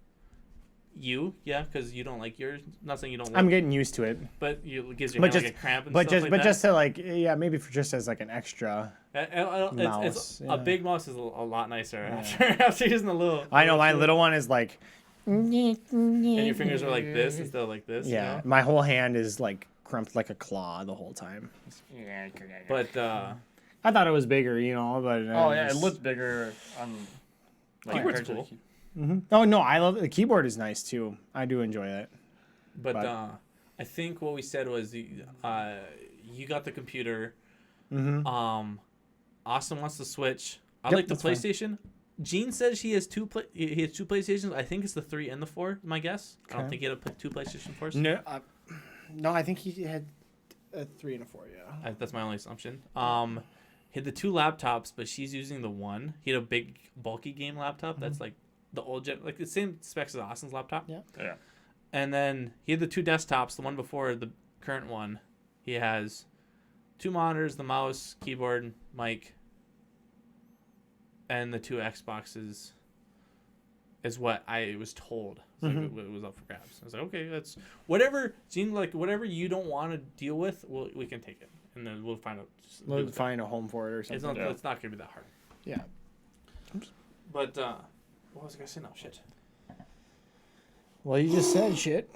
Because you don't like yours. Not saying you don't. I'm like getting used to it. But it gives your hand like a cramp and stuff like that. But just to like maybe for just as like an extra mouse. A big mouse is a lot nicer after using the little. I know my little one is like. And your fingers are like this instead of like this. Yeah, you know? my whole hand is like crumped like a claw the whole time. But I thought it was bigger, but it looks bigger on. Like, keyboard's cool. Mm-hmm. Oh no, I love the keyboard is nice too. I do enjoy that. But I think what we said was you got the computer. Mm-hmm. Austin wants the Switch. I Yep, like the that's fine. PlayStation. Gene says he has two PlayStations. I think it's the 3 and the 4. My guess. I don't Okay. think he had two PlayStation 4s. No, I think he had a 3 and a 4. Yeah. That's my only assumption. He had the 2 laptops, but she's using the one. He had a big bulky game laptop that's like the old like the same specs as Austin's laptop. Yeah. Yeah. And then he had the 2 desktops. The one before the current one, he has 2 monitors, the mouse, keyboard, mic, and the 2 Xboxes. Is what I was told. It's like it was up for grabs. I was like, okay, that's whatever. Seems like whatever you don't want to deal with, we can take it, and then we'll find out. We'll find a home for it or something. It's not gonna be that hard. Yeah. But what was I gonna say now? Shit. Well, you just said shit.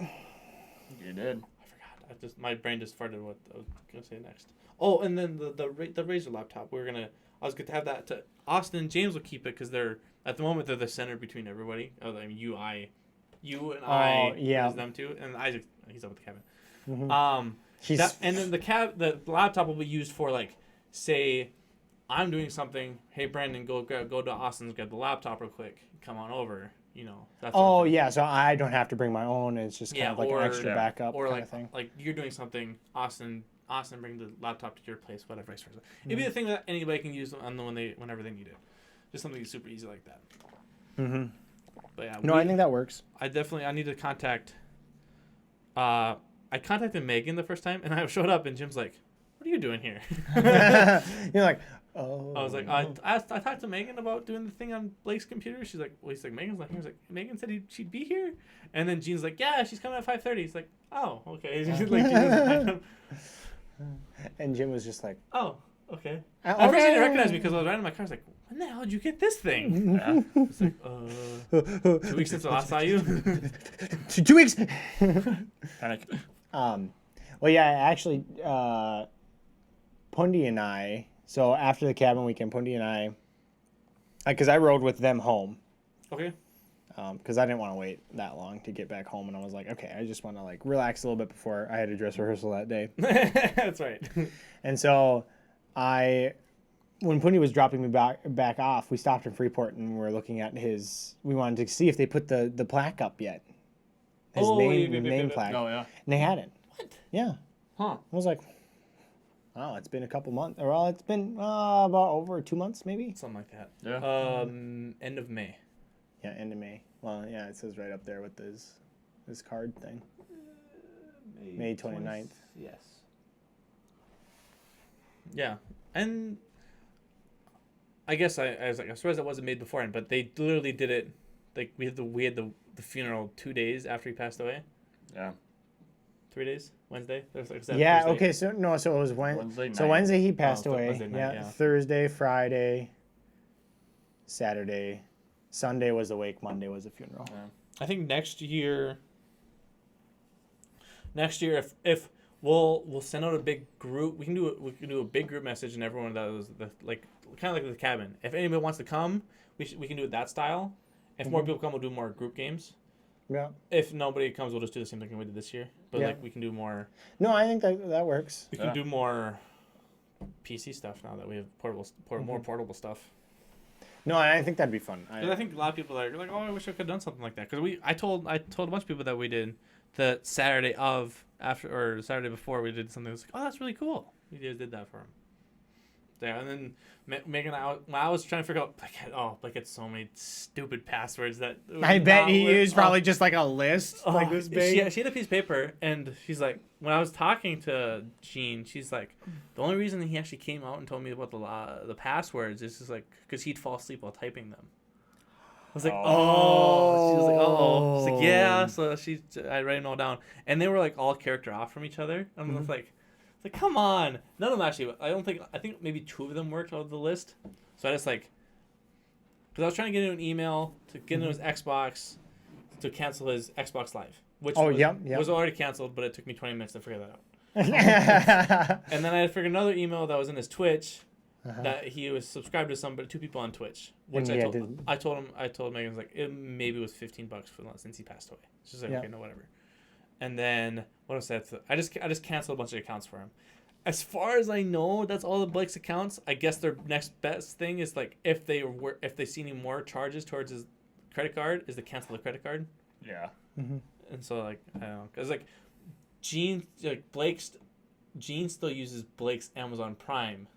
You did. I forgot. My brain just farted what I was gonna say next. Oh, and then the Razer laptop. I was gonna have that to Austin and James will keep it because they're at the moment they're the center between everybody. I mean, you and I. Yeah. Them two, and Isaac. He's up with the cabin. Mm-hmm. And then the laptop will be used for like, say, I'm doing something. Hey, Brandon, go to Austin's, grab the laptop real quick. Come on over. That sort of thing. Yeah. So I don't have to bring my own. It's just kind of like an extra backup or kind like of thing. like you're doing something. Austin bring the laptop to your place, whatever, vice versa. It'd be the thing that anybody can use whenever they need it. Just something super easy like that. Mm-hmm. But yeah, No, I think that works. I need to contact. I contacted Megan the first time, and I showed up, and Jim's like, "What are you doing here?" You're like, oh. I was like, I talked to Megan about doing the thing on Blake's computer. She's like, well, he's like, Megan's not here. He's like, Megan said she'd be here, and then Gene's like, yeah, she's coming at 5:30. He's like, oh, okay. And Jim was just like, oh, okay. okay. At first he didn't recognize me because I was riding in my car. I was like, when the hell did you get this thing? Yeah. It's like, 2 weeks since I last saw you. 2 weeks. Panic. Well, yeah, actually, Pundy and I. So after the cabin weekend, Pundy and I, because I rode with them home. Okay. Because I didn't want to wait that long to get back home, and I was like, okay, I just want to like relax a little bit before I had a dress rehearsal that day. That's right. And so when Pundy was dropping me back off, we stopped in Freeport and we were looking at we wanted to see if they put the plaque up yet. His name plaque. Oh yeah. And they hadn't. What? Yeah. Huh. I was like, wow, it's been a couple months. Well, it's been about over 2 months maybe. Something like that. Yeah. End of May. Yeah, end of May. Well, yeah, it says right up there with this card thing. May 29th. Yes. Yeah, and I guess I was like, I'm surprised that wasn't made beforehand, but they literally did it. Like we had the funeral 2 days after he passed away. Yeah. 3 days. Wednesday. Yeah. Thursday? Okay. So no. So it was Wednesday So night. Wednesday he passed away. Wednesday night, yeah. Thursday, Friday, Saturday, Sunday was the wake. Monday was the funeral. Yeah. I think next year, if we'll send out a big group, we can do a big group message, and everyone does kind of like the cabin. If anybody wants to come, we can do it that style. If more people come, we'll do more group games. Yeah. If nobody comes, we'll just do the same thing we did this year. But Yeah. we can do more. No, I think that works. We can do more PC stuff now that we have more portable stuff. No, I think that'd be fun. 'Cause I think a lot of people are like, oh, I wish I could have done something like that. Because I told a bunch of people that we did the Saturday before we did something. That was like, oh, that's really cool. You guys did that for him. Yeah, and then Megan, I was trying to figure out, like it's so many stupid passwords that I bet he used probably just like a list, like this big. She had a piece of paper, and she's like, when I was talking to Gene, she's like, the only reason he actually came out and told me about the passwords is just like because he'd fall asleep while typing them. I was like, oh. She was like, oh. She's like, yeah. So I write them all down, and they were like all character off from each other. I'm just like. It's like, come on. None of them actually. I think maybe 2 of them worked out of the list. So I just like, because I was trying to get into an email to get into his Xbox to cancel his Xbox Live, which was already canceled, but it took me 20 minutes to figure that out. And then I had to figure another email that was in his Twitch that he was subscribed to 2 people on Twitch, which I told Megan, I was like, it maybe was $15 for since he passed away. She's like, okay, no, whatever. And then what else? I just canceled a bunch of accounts for him. As far as I know, that's all of Blake's accounts. I guess their next best thing is like if they see any more charges towards his credit card, is to cancel the credit card. Yeah. Mm-hmm. And so like I don't know, cause like Gene still uses Blake's Amazon Prime,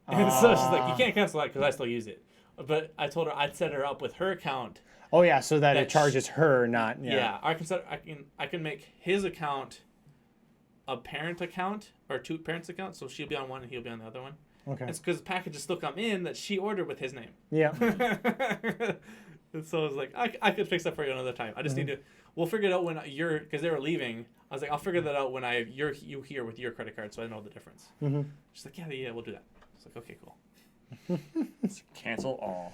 and so she's like, you can't cancel that because I still use it. But I told her I'd set her up with her account. Oh yeah, so that it charges her, not I can make his account a parent account or 2 parents accounts, so she'll be on one and he'll be on the other one. Okay. It's because packages still come in that she ordered with his name. Yeah. And so I was like, I could fix that for you another time. I just need to. We'll figure it out when because they were leaving. I was like, I'll figure that out when you here with your credit card, so I know the difference. Mm-hmm. She's like, yeah, we'll do that. I was like, okay, cool. Cancel all.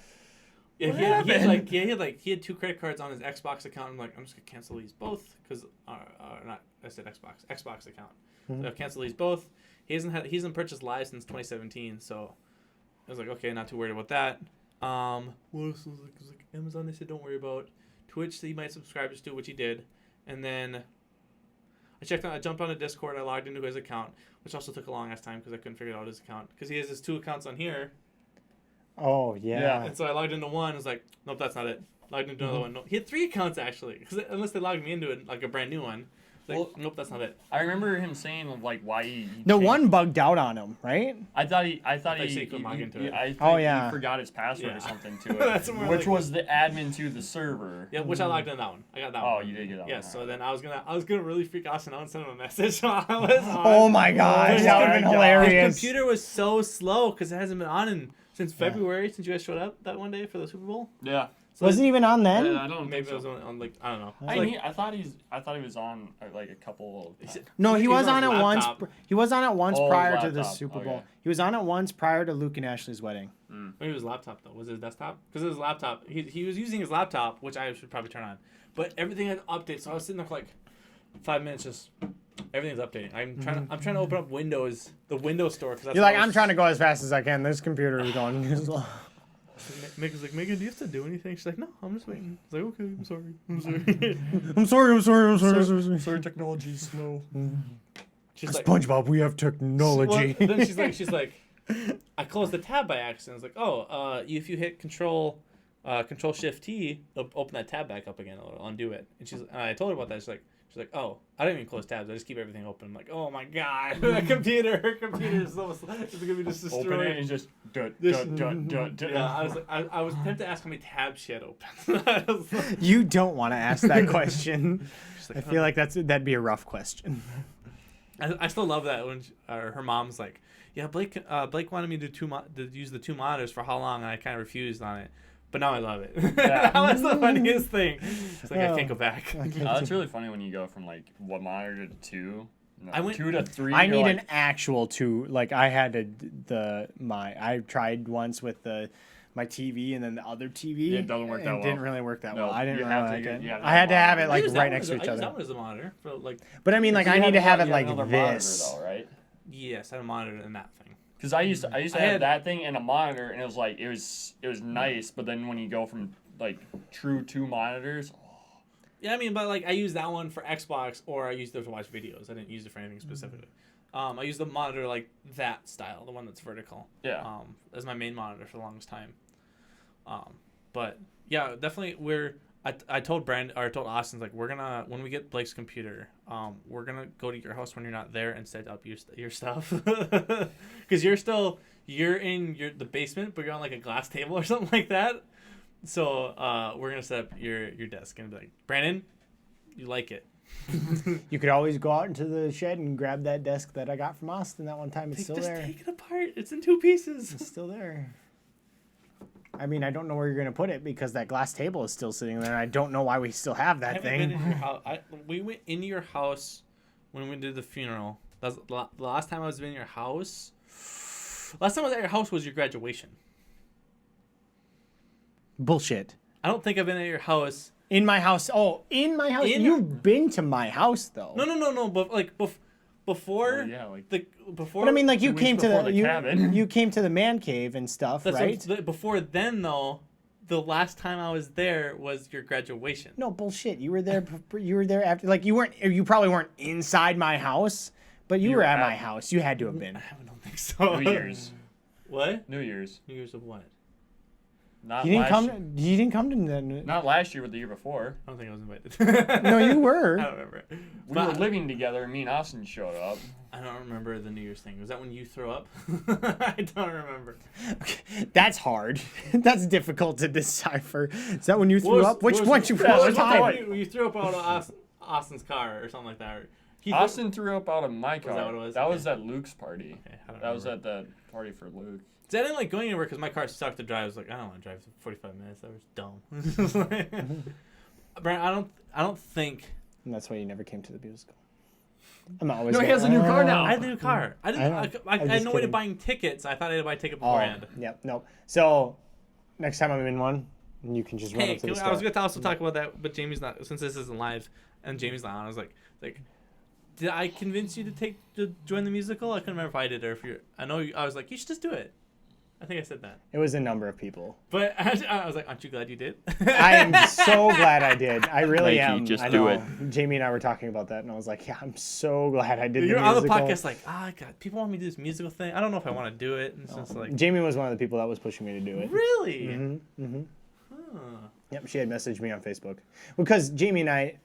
Yeah, he had 2 credit cards on his Xbox account. I'm like, I'm just gonna cancel these both because I said Xbox account. So I'll cancel these both. He hasn't purchased Live since 2017, so I was like, okay, not too worried about that. What else was like Amazon? They said don't worry about. Twitch, he might subscribe to, which he did, and then I jumped on a Discord. I logged into his account, which also took a long ass time because I couldn't figure out his account because he has his 2 accounts on here. Oh, yeah. And so I logged into one. I was like, nope, that's not it. Logged into another one. No. He had 3 accounts, actually. Because unless they logged me into it, like a brand new one. Like, nope, that's not it. I remember him saying, like, why he the one bugged out on him, right? I thought he could log into it. I think he forgot his password or something to it. Which was the admin to the server. Yeah, which I logged in that one. I got that one. Oh, you did get that one. Yeah, so then I was gonna really freak Austin out and send him a message while I was on. Oh my gosh, that would have been hilarious. His computer was so slow because it hasn't been on since February, since you guys showed up that one day for the Super Bowl. Yeah. So wasn't even on then? Yeah, I don't maybe think it was on like I don't know. I thought he was on like a couple. No, he was on it once. He was on it once prior to the laptop. Super Bowl. He was on it once prior to Luke and Ashley's wedding. Maybe his laptop though. Was it his desktop? Because his laptop, he was using his laptop, which I should probably turn on. But everything had updates, so I was sitting there for like 5 minutes, just everything's updating. I'm trying to open up Windows, the Windows Store. Cause that's you're like, I'm trying to go as fast as I can. This computer is going slow. Megan's like, Megan, do you have to do anything? She's like, no, I'm just waiting. I was like, okay, I'm sorry. I'm sorry. Technology's slow. She's like, SpongeBob, we have technology. Well, then she's like, I closed the tab by accident. I was like, oh, if you hit Control Shift T, it'll open that tab back up again. It'll undo it. And I told her about that. She's like, oh, I don't even close tabs. I just keep everything open. I'm like, oh my god, her computer is so slow. It's gonna be just destroyed. Open it and just Yeah, I was like, I was tempted to ask how many tabs she had open. You don't want to ask that question. Like, I feel like that'd be a rough question. I still love that when her mom's like, yeah, Blake wanted me to use the 2 monitors for how long, and I kind of refused on it. But now I love it. Yeah. That was the funniest thing. It's like, I can't go back. It's really funny when you go from, like, what monitor to 2? No, I went 2 to 3. I need an actual 2. Like, I had I tried once with my TV and then the other TV. Yeah, it doesn't work that well. It didn't really work that well. I didn't really like it. I had to have it, like, right next to each I other. that one as a monitor. For, like, but, I mean, like, I need to have it like this. this. Though, right? Yes, I had a monitor in that thing. Because I used to have that thing and a monitor, and it was like, it was nice, but then when you go from, like, true 2 monitors... Yeah, I mean, but, like, I used that one for Xbox, or I used it to watch videos. I didn't use it for anything specifically. I used the monitor, like, that style, the one that's vertical. Yeah. As my main monitor for the longest time. But, yeah, definitely, I told Austin, like, we're gonna, when we get Blake's computer, we're gonna go to your house when you're not there and set up your stuff, because you're in the basement, but you're on like a glass table or something like that. So we're gonna set up your desk and be like, Brandon, you like it. You could always go out into the shed and grab that desk that I got from Austin that one time. It's still there. Take it apart. It's in 2 pieces. It's still there. I mean, I don't know where you're gonna put it because that glass table is still sitting there. And I don't know why we still have that thing. Been in your house. We went into your house when we did the funeral. That's the last time I was in your house. Last time I was at your house was your graduation. Bullshit. I don't think I've been at your house. In my house. Oh, in my house. You've been to my house though. No. But like before. Well, yeah, like before. But I mean, like you came to the cabin. You came to the man cave and stuff, right? Before then, though, the last time I was there was your graduation. No bullshit. You were there. You were there after. Like you weren't. You probably weren't inside my house, but you were at my house. You had to have been. I don't think so. New Year's. What? New Year's. New Year's of what? Not You didn't last come. year. You didn't come to the. Not last year, but the year before. I don't think I was invited. No, you were. I don't remember. We were living together. Me and Austin showed up. I don't remember the New Year's thing. Was that when you throw up? I don't remember. Okay, that's hard. That's difficult to decipher. Is that when you threw up? Which one you was You threw up out of Austin's car or something like that. Austin threw up out of my car. that what it was? That was at Luke's party. Okay, I don't That was remember. at the party for Luke. See, I didn't like going anywhere because my car sucked to drive. I was like, I don't want to drive for 45 minutes. That was dumb. Brian, I don't think. And that's why you never came to the musical. I'm always. No, he has a new car now. I had a new car. I had no way to kidding. buying tickets. I thought I had to buy a ticket Oh, beforehand. yep. Nope. So, next time I'm in one, you can just run Hey, up to the store. I was going to also talk about that, but Jamie's not, since this isn't live and Jamie's not on, I was like, did I convince you to join the musical? I couldn't remember if I did or if you're. I was like, you should just do it. I think I said that. It was a number of people. But I was like, aren't you glad you did? I am so glad I did. I really Mikey, am. just I do know. it. Jamie and I were talking about that, and I was like, yeah, I'm so glad I did You're the on the musical. podcast like, God, people want me to do this musical thing. I don't know if I want to do it. And it's just like, Jamie was one of the people that was pushing me to do it. really? Mm-hmm. Mm-hmm. Huh. Yep, she had messaged me on Facebook. Because Jamie and I,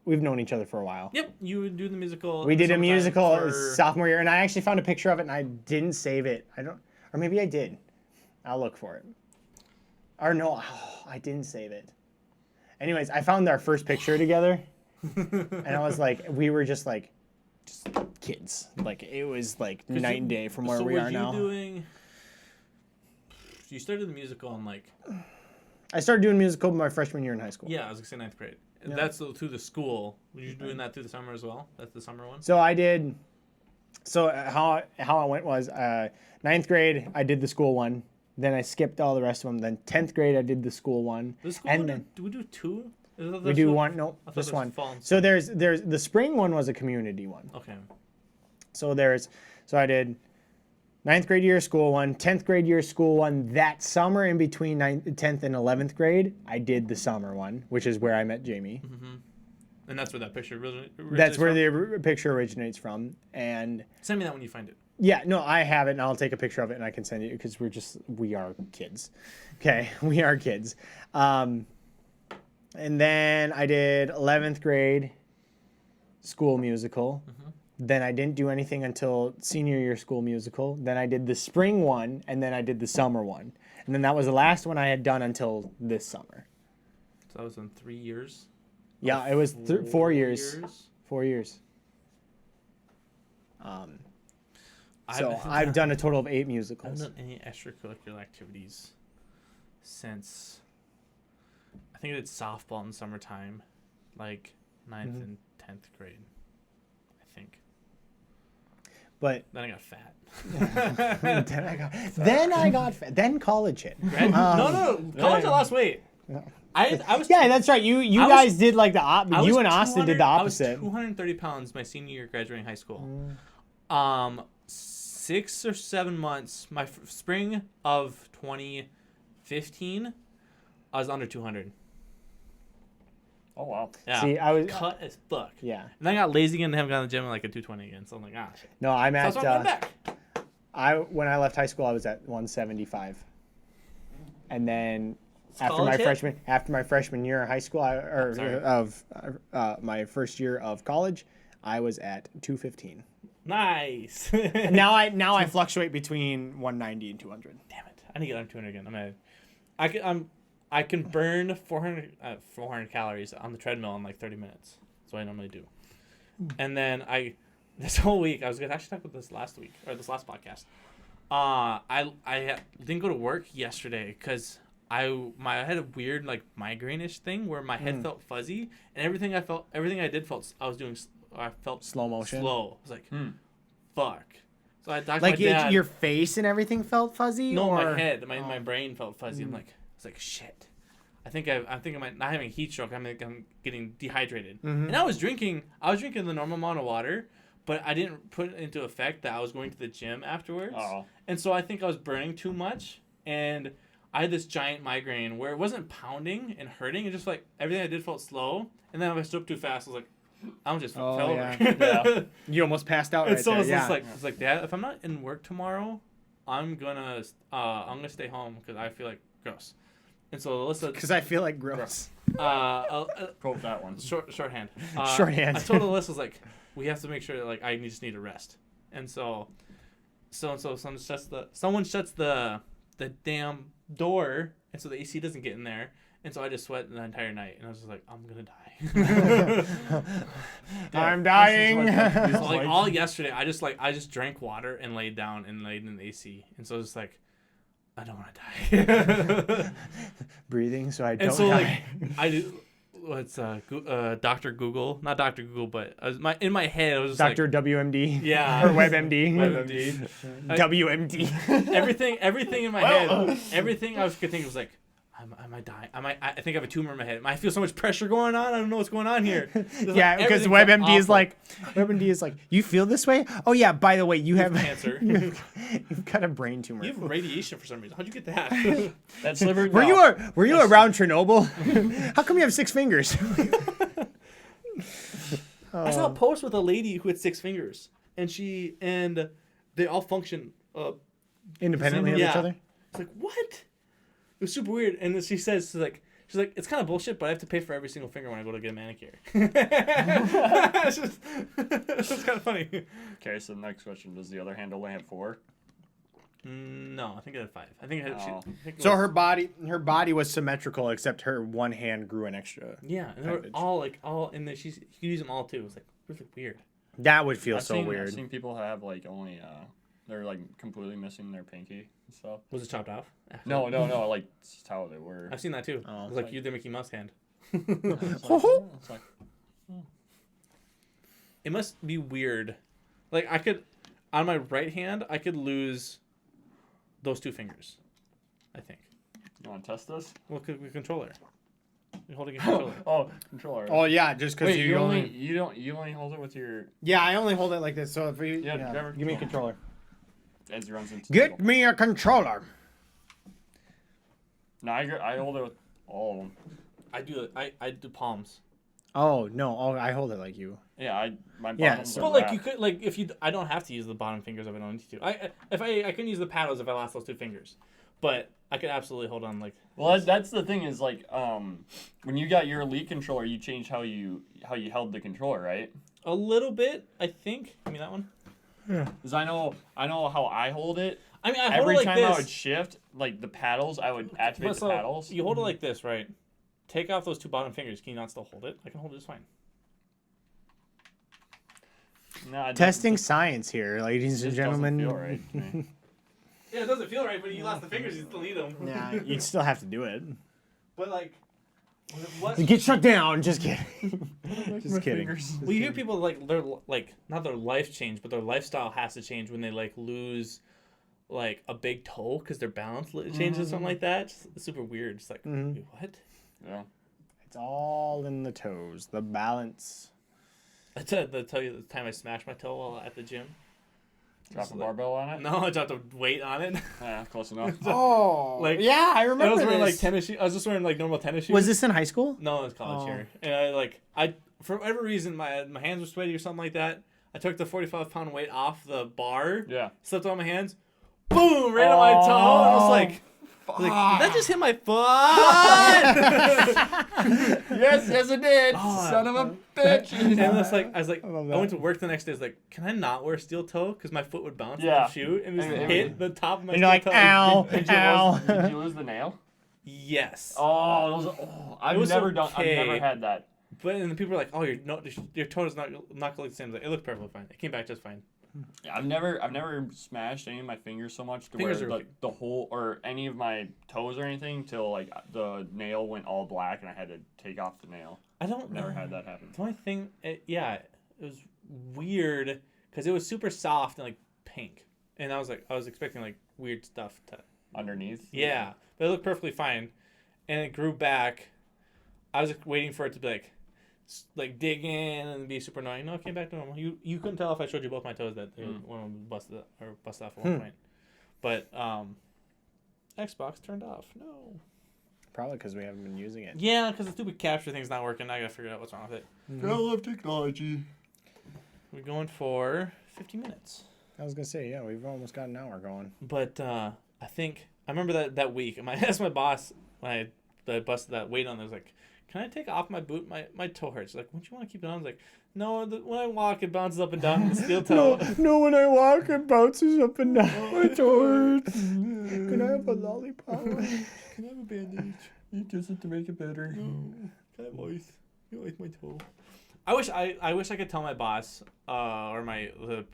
we've known each other for a while. Yep, you would do the musical. We did a summertime musical for- sophomore year, and I actually found a picture of it, and I didn't save it. Or maybe I did. I'll look for it. Or no, I didn't save it. Anyways, I found our first picture together, and I was like, we were just kids. Like, it was like night and day from where we are now. You started the musical in like... I started doing musical my freshman year in high school. Yeah, I was going to say ninth grade. Yeah. That's through the school. Were you doing that through the summer as well? That's the summer one? So I did. So how it went was ninth grade I did the school one. Then I skipped all the rest of them. Then 10th grade I did the school one. The school and one, then do we do two? we do one. No, I thought this there was one. fall and So there's the spring one was a community one. Okay. So I did 9th grade year school one, 10th grade year school one. That summer in between 10th and 11th grade, I did the summer one, which is where I met Jamie. Mm-hmm. And that's where that picture originates That's where from? the picture originates from. And Send me that when you find it. yeah, no, I have it, and I'll take a picture of it, and I can send you because we are kids. Okay, we are kids. And then I did 11th grade school musical. Mm-hmm. Then I didn't do anything until senior year school musical. Then I did the spring one, and then I did the summer one. And then that was the last one I had done until this summer. So that was in 3 years? Yeah, it was 4 years. 4 years. So I've done a total of 8 I haven't musicals. done any extracurricular activities since I think I did softball in the summertime, like 9th and 10th grade, I think. But Then I got fat. then I got fat. Then college hit. No, college I lost weight. I was Yeah, that's right. You I was- guys did like I you was and Austin did the 200 opposite. I was 230 pounds my senior year graduating high school. 6 or 7 months, my spring of 2015, I was under 200. Oh wow. Yeah. See, I was cut as fuck. yeah. And then I got lazy again and haven't gone to the gym in like a 220 again. So I'm like, shit. No, I'm So at that's why I'm going back. when I left high school I was at 175. And then After my freshman year of high school, my first year of college, I was at 215. Nice. now I fluctuate between 190 and 200. Damn it! I need to get on 200 again. I can burn 400 calories on the treadmill in like 30 minutes. That's what I normally do. And then this whole week I was gonna actually talk about this last week or this last podcast. I didn't go to work yesterday because I had a weird like migraine-ish thing where my head felt fuzzy and everything I felt Slow motion. Slow. I was like, fuck. So I talked Like to my dad. your face and everything felt fuzzy. No, or? my head, my brain felt fuzzy. I was like, shit. I think I'm not having a heat stroke. I'm getting dehydrated. And I was drinking the normal amount of water, but I didn't put into effect that I was going to the gym afterwards. Oh. And so I think I was burning too much, and I had this giant migraine where it wasn't pounding and hurting. It just like everything I did felt slow, and then if I stood up too fast, I was like, I'm just fell over. Yeah. You almost passed out. And Right so there. it's like, Dad, if I'm not in work tomorrow, I'm gonna stay home because I feel like gross. And so Alyssa, Because I feel like gross. Quote that one. shorthand. Shorthand. I told Alyssa, was like, we have to make sure that like I just need a rest. And so someone shuts the damn door, and so the AC doesn't get in there. And so I just sweat the entire night, and I was just like, I'm gonna die. I'm dying. So like all yesterday, I just drank water and laid down and laid in the AC, and so it's like, I don't want to die. Breathing, so I don't. And so die. like I do. What's Dr. Google? Not Dr. Google, but in my head I was just Dr. like, WMD. yeah, Or WebMD. WebMD. WMD. everything in my head, everything I could think was like, am I dying? I think I have a tumor in my head. I feel so much pressure going on. I don't know what's going on here. Yeah, because WebMD is like, you feel this way? Oh yeah, by the way, you have cancer. You've got a brain tumor. You have radiation for some reason. How'd you get that? That's liver. Were you around Chernobyl? How come you have 6 fingers? I saw a post with a lady who had 6 fingers, and they all function Independently of each other? It's like, what? It was super weird. And then she says, she's like, it's kind of bullshit, but I have to pay for every single finger when I go to get a manicure. It's just kind of funny. Okay, so the next question: does the other hand only have 4? No, I think it had 5. I think it had. Oh. So her body was symmetrical, except her one hand grew an extra. Yeah, and they were all in there. You could use them all too. It was like really weird. That would feel I've weird. seen people have like only they're like completely missing their pinky and stuff. Was it chopped off? No, like it's just how they were. I've seen that too. Oh, it was like you, the Mickey Mouse hand. It's like, It must be weird. Like I could, on my right hand, I could lose those 2 fingers. I think. you want to test this? Well, with controller. You're holding a controller. Oh, controller. Oh yeah, just because Wait, you only hold it with your. Yeah, I only hold it like this. So if you give me a controller. As he runs into. Get me a controller. No, I hold it with all of them. I do palms. Oh no! Oh, I hold it like you. Yeah, my Yeah, bottoms so- are But like wrapped. you could like if you I don't have to use the bottom fingers if I don't need to. I can use the paddles if I lost those 2 fingers, but I could absolutely hold on like. Well, that's the thing is like when you got your Elite controller, you changed how you held the controller, right? A little bit, I think. Give me that one. Because I know how I hold it. I mean, I hold Every it like time this. I would shift, like the paddles, I would activate But the so, paddles. You hold it like this, right? Take off those 2 bottom fingers. Can you not still hold it? I can hold it just fine. No, it Testing doesn't- science here, ladies it and just doesn't gentlemen. feel right to me. Yeah, it doesn't feel right, but you lost the fingers. You still need them. Yeah, you'd still have to do it. But like, what? Get shut down. Just kidding. Just kidding. Well, you hear people like their not their life change, but their lifestyle has to change when they like lose like a big toe because their balance changes or something like that. It's super weird. It's like wait, what? Yeah. It's all in the toes. The balance. I tell you the time I smashed my toe while at the gym. Drop a barbell on it? No, I dropped a weight on it. Yeah, close enough. Oh, Like, yeah, I remember. I was wearing this. like tennis shoes. I was just wearing like normal tennis shoes. Was this in high school? No, it was college here. And I for whatever reason my hands were sweaty or something like that. I took the 45-pound weight off the bar. Yeah. Slipped on my hands. Boom! Right on my toe. I was like, Like, did that just hit my foot? Yes, it did. Oh, Son of a bitch. And I was like, I love went that. to work the next day. I was like, can I not wear steel toe? Because my foot would bounce Yeah. and shoot and just And- hit the top of my And steel you're like, toe. ow, ow. Did you lose the nail? Yes. I've was never okay. I've never had that. But and the people are like, oh, your toe does not look the same. Like, it looked perfectly fine. It came back just fine. Yeah, I've never smashed any of my fingers so much to Fingers where are the whole or any of my toes or anything till like the nail went all black and I had to take off the nail. I don't Never had that happen. The only thing, it was weird because it was super soft and like pink, and I was expecting like weird stuff to Underneath. yeah, but it looked perfectly fine, and it grew back. I was like, waiting for it to be like dig in and be super annoying. No, it came back to normal. You couldn't tell if I showed you both my toes that one of them busted off at one point, but Xbox turned off. No. Probably because we haven't been using it. Yeah, because the stupid capture thing's not working. I gotta figure out what's wrong with it. I love technology. We're going for 50 minutes. I was gonna say, yeah, we've almost got an hour going. But I think I remember that week. I asked my boss when I busted that weight on. I was like, "Can I take off my boot? My toe hurts." She's like, "Wouldn't you want to keep it on?" I was like, "No, when I walk, it bounces up and down the steel toe." No, when I walk, it bounces up and down. My toe hurts. Can I have a lollipop? Can I have a bandage? You just it to make it better. Can I have ice? You like my toe? I wish I could tell my boss or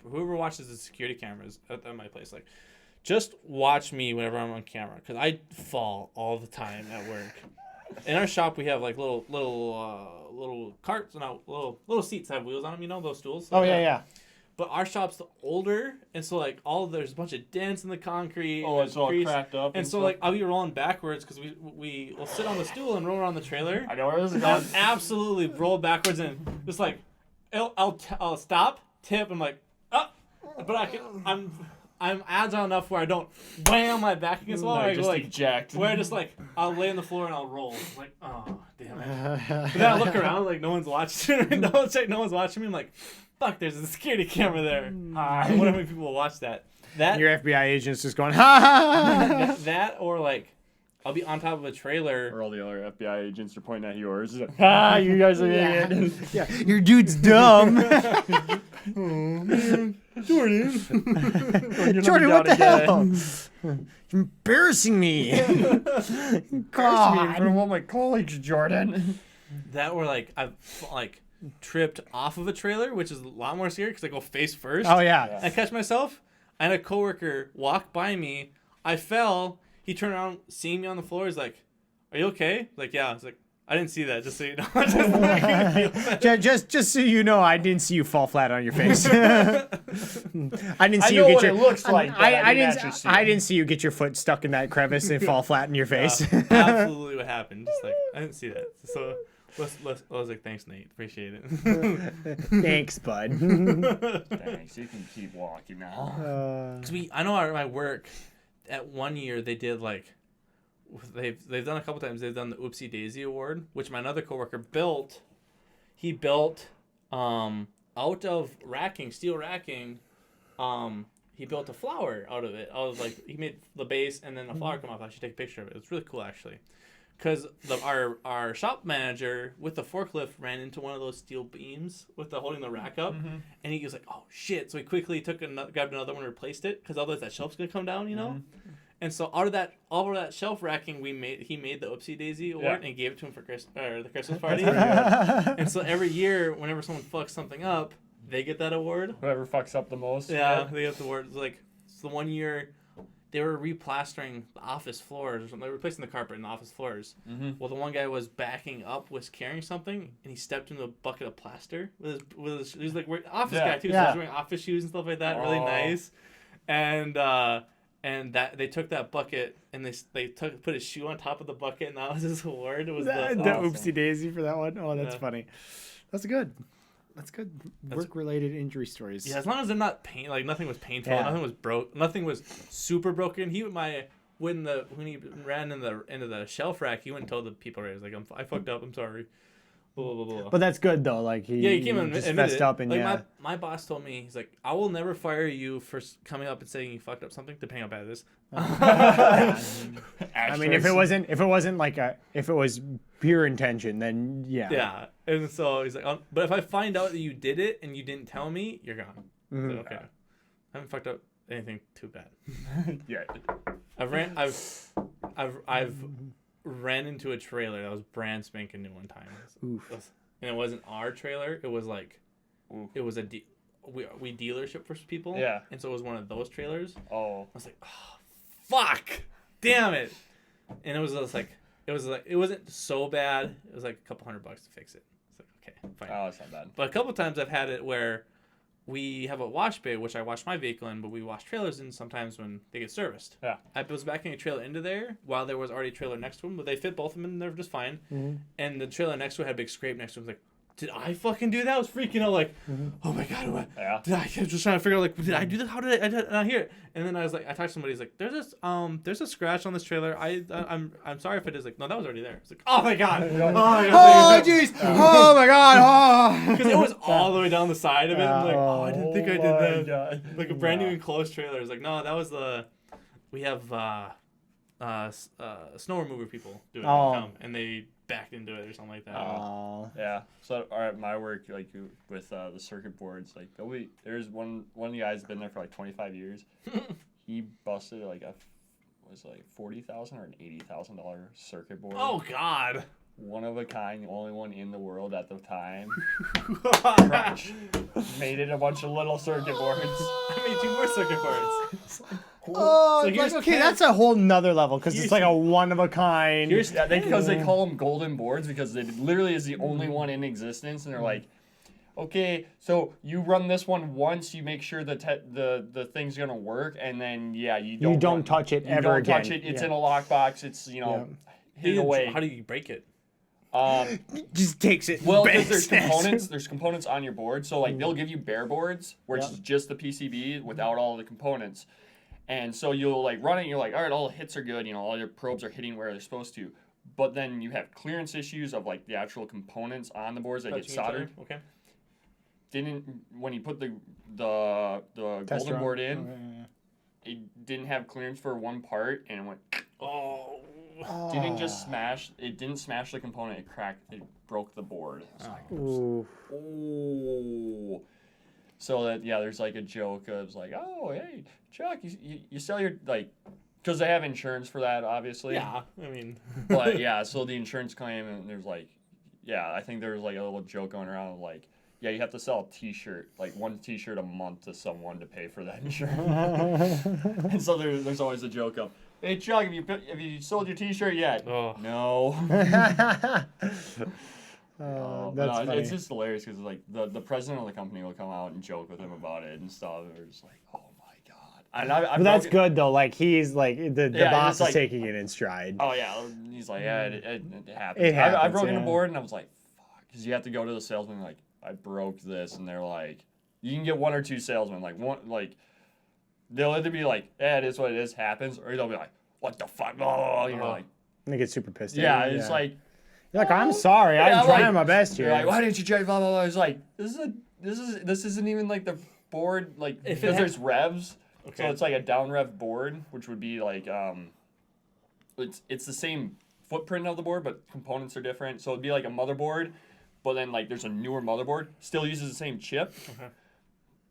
whoever watches the security cameras at my place, like, just watch me whenever I'm on camera, because I fall all the time at work. In our shop, we have like little carts, no, little seats that have wheels on them. You know those stools? Oh yeah. But our shop's older, and so like there's a bunch of dents in the concrete. Oh, and it's all grease. cracked up. And so stuff. like I'll be rolling backwards because we'll sit on the stool and roll around the trailer. I know where this is I'll going. absolutely roll backwards and just like I'll stop, tip, and like but I'm agile enough where I don't wham my back against the wall. No, I just go like eject. where I just like I'll lay on the floor and I'll roll. Like, oh damn it. But then I look around like no one's watching. No one's watching me. I'm like, fuck, there's a security camera there. I wonder how many people will watch that. Your FBI agent's just going, ha ha ha. That or like I'll be on top of a trailer. Or all the other FBI agents are pointing at yours. Like, ah, you guys are idiots. Yeah, your dude's dumb. Jordan. Jordan, what the hell? You're embarrassing me. Curse me in front of all my colleagues, Jordan. That or like I've like tripped off of a trailer, which is a lot more scary because I go face first. Oh yeah. I catch myself. I had a coworker walk by me. I fell. He turned around, seeing me on the floor. He's like, "Are you okay?" Like, yeah. I was like, "I didn't see that. Just so you know." just so you know, I didn't see you fall flat on your face. I didn't see I know you what get your. it looks like. But I didn't actually see I it. didn't see you get your foot stuck in that crevice and fall flat in your face. Absolutely, what happened? Just like I didn't see that. So I was like, "Thanks, Nate. Appreciate it." Thanks, bud. Thanks. You can keep walking now. Cause I know at my work, at 1 year they did like, they've done a couple times. They've done the Oopsie Daisy Award, which my another coworker built. He built, out of steel racking, he built a flower out of it. I was like, he made the base and then the flower come off. I should take a picture of it. It's really cool actually. Because our shop manager with the forklift ran into one of those steel beams with holding the rack up, and he was like, "Oh shit!" So he quickly grabbed another one and replaced it because otherwise that shelf's gonna come down, you know. And so out of that shelf racking, he made the Oopsie Daisy Award and gave it to him for the Christmas party. And so every year, whenever someone fucks something up, they get that award. Whoever fucks up the most. Yeah, they get the award. It's like the 1 year. They were replastering the office floors or something. They were replacing the carpet in the office floors. Well, the one guy was backing up, was carrying something, and he stepped into a bucket of plaster. He was like office guy too, so he was wearing office shoes and stuff like that. Really nice. And that they took that bucket and they put his shoe on top of the bucket, and that was his award. It was the awesome. Oopsie Daisy for that one. Oh, that's funny. That's good. That's good. That's Work-related injury stories. Yeah, as long as they're not like nothing was painful, nothing was nothing was super broken. When he ran into the shelf rack, he went and told the people, he was like, I fucked up, I'm sorry. blah blah blah. But that's good though. Like he came and just admitted fessed it. up and like my boss told me, he's like, I will never fire you for coming up and saying you fucked up something, depending how bad it is. I mean, if it wasn't if it was pure intention, then yeah. Yeah, and so he's like, but if I find out that you did it and you didn't tell me, you're gone. Mm-hmm. So, okay, I haven't fucked up anything too bad. Yeah. I've ran into a trailer that was brand spanking new one time. Oof. And it wasn't our trailer. It was like, it was we dealership for people. Yeah. And so it was one of those trailers. Oh. I was like, oh, fuck, damn it. And it was just like, it wasn't so bad. It was like a couple $100 to fix it. It's like, okay, fine. Oh, it's not bad. But a couple times I've had it where we have a wash bay, which I wash my vehicle in, but we wash trailers in sometimes when they get serviced. Yeah. I was backing a trailer into there while there was already a trailer next to them, but they fit both of them in there just fine. Mm-hmm. And the trailer next to it had a big scrape next to it. I was like, did I fucking do that? I was freaking out like, oh my God, did I was just trying to figure out like, did I do this? How did I not hear it? And then I was like, I talked to somebody, he's like, there's a scratch on this trailer. I'm sorry if it is. Like, no, that was already there. It's like, oh my God. Oh jeez. Oh my God. Because it was all the way down the side of it. I'm like, I didn't think I did that. God. Like a brand new enclosed trailer. It's like, no, that was we have snow remover people doing it, and they backed into it or something like that. Yeah. So at my work, like with the circuit boards, like there's one of the guys been there for like 25 years. He busted like $40,000 or an $80,000 circuit board. Oh God. One of a kind, the only one in the world at the time. Crunch. Made it a bunch of little circuit boards. I made 2 more circuit boards. Oh, So it's here's like, okay, 10. that's a whole nother level because it's like a one of a kind. Because they call them golden boards because it literally is the only one in existence, and they're like, okay, so you run this one once, you make sure the thing's gonna work, and then you don't touch it ever don't again. touch it. It's in a lockbox. It's hidden away. How do you break it? Just takes it. Well, because there's components on your board, so like they'll give you bare boards where it's just the PCB without all the components. And so you'll like run it, and you're like, all right, all the hits are good, all your probes are hitting where they're supposed to. But then you have clearance issues of like the actual components on the boards that get soldered. Okay. When you put the golden board in, it didn't have clearance for one part, and it went. It didn't smash the component. It cracked. It broke the board. Oh. So that there's like a joke of like, oh hey Chuck, you sell your like, because they have insurance for that obviously. Yeah, I mean. But so the insurance claim, and there's like, I think there's like a little joke going around of like, you have to sell a T-shirt, like one T-shirt a month to someone to pay for that insurance. And so there's always a joke of, hey Chuck, have you sold your T-shirt yet? Oh. No. That's funny. It's just hilarious because like the president of the company will come out and joke with him about it and stuff. And we're just like, oh my God. And but that's good though. Like he's like the boss is taking it in stride. Oh yeah, he's like, it happens. It happens. I broke in a board and I was like, fuck, because you have to go to the salesman like, I broke this, and they're like, you can get 1 or 2 salesmen, like one like, they'll either be like, it is what it is, happens, or they'll be like, what the fuck, like, and they get super pissed. It's like. You're like, I'm sorry, I'm trying my best here. You're like, why didn't you try blah blah blah? It's like, this isn't even like the board, like, because there's revs, so it's like a down rev board, which would be like it's the same footprint of the board, but components are different. So it'd be like a motherboard, but then like there's a newer motherboard, still uses the same chip,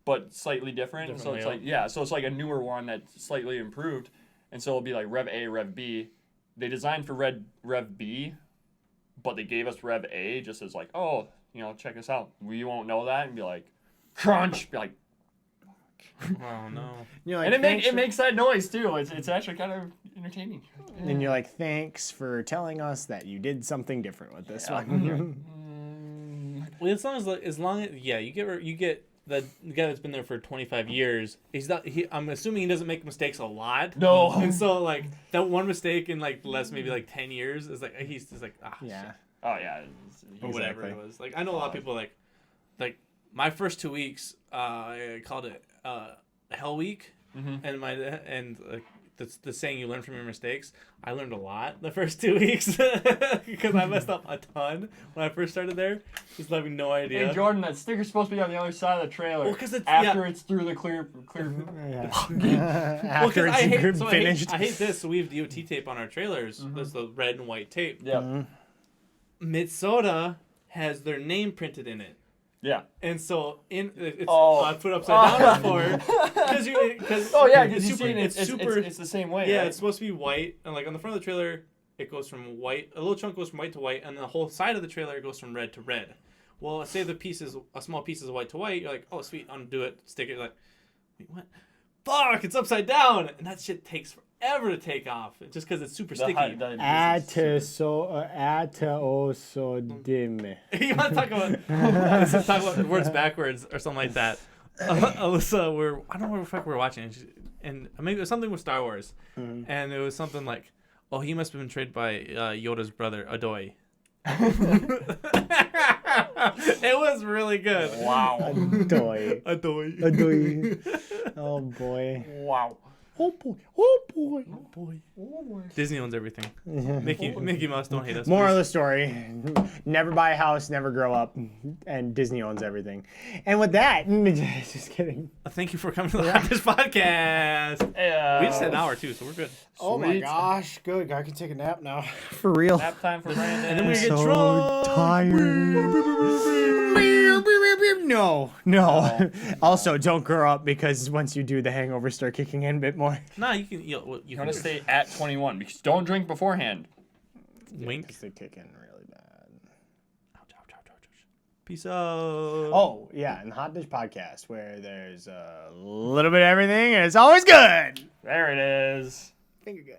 but slightly different. So it's like so it's like a newer one that's slightly improved, and so it'll be like Rev A, Rev B. They designed for Rev B. But they gave us Rev A just as like, oh, check this out. We won't know that and be like, crunch. Be like, oh no. Like, and it makes that noise too. It's actually kind of entertaining. And you're like, thanks for telling us that you did something different with this one. Well, as long as you get the guy that's been there for 25 years, I'm assuming he doesn't make mistakes a lot. No. And so like that one mistake in like maybe like 10 years is like he's just like shit. Oh yeah. Or whatever it was. Like I know a lot of people like my first 2 weeks I called it Hell Week, and the saying you learn from your mistakes. I learned a lot the first 2 weeks because I messed up a ton when I first started there. Just having no idea. Hey Jordan, that sticker's supposed to be on the other side of the trailer. Well, because it's through the clear. After it's finished. I hate this. So we have DOT tape on our trailers. That's the red and white tape. Yeah. Minnesota has their name printed in it. Yeah. And so I put it upside down before because it's the same way. Yeah, right? it's supposed to be white, and like on the front of the trailer, it goes from white. A little chunk goes from white to white, and the whole side of the trailer goes from red to red. Well, let's say a small piece is white to white. You're like, oh sweet, undo it, stick it. You're like, wait, what? Fuck, it's upside down, and that shit takes forever to take off, just because it's super sticky. You want to talk about let's talk about words backwards or something like that. Alyssa, I don't know what the fuck we're watching, and maybe it was something with Star Wars, and it was something like, oh, he must have been betrayed by Yoda's brother Adoy. It was really good. Wow. Adoy. Oh boy. Wow. Oh boy. Oh boy. Oh boy. Oh boy. Disney owns everything. Mickey Mouse, don't hate us. Moral of the story: never buy a house, never grow up, and Disney owns everything. And with that, just kidding. Thank you for coming to the this podcast. We just had an hour too, so we're good. Oh my gosh, good. I can take a nap now. For real. Nap time for Brandon. And then we get so drunk. Tired. No. Also, don't grow up because once you do, the hangovers start kicking in a bit more. Nah, you can. You want to stay at 21 because don't drink beforehand. Wink. Because they kick in really bad. Ouch. Peace out. Oh yeah, and the Hot Dish Podcast where there's a little bit of everything and it's always good. There it is. Finger gun.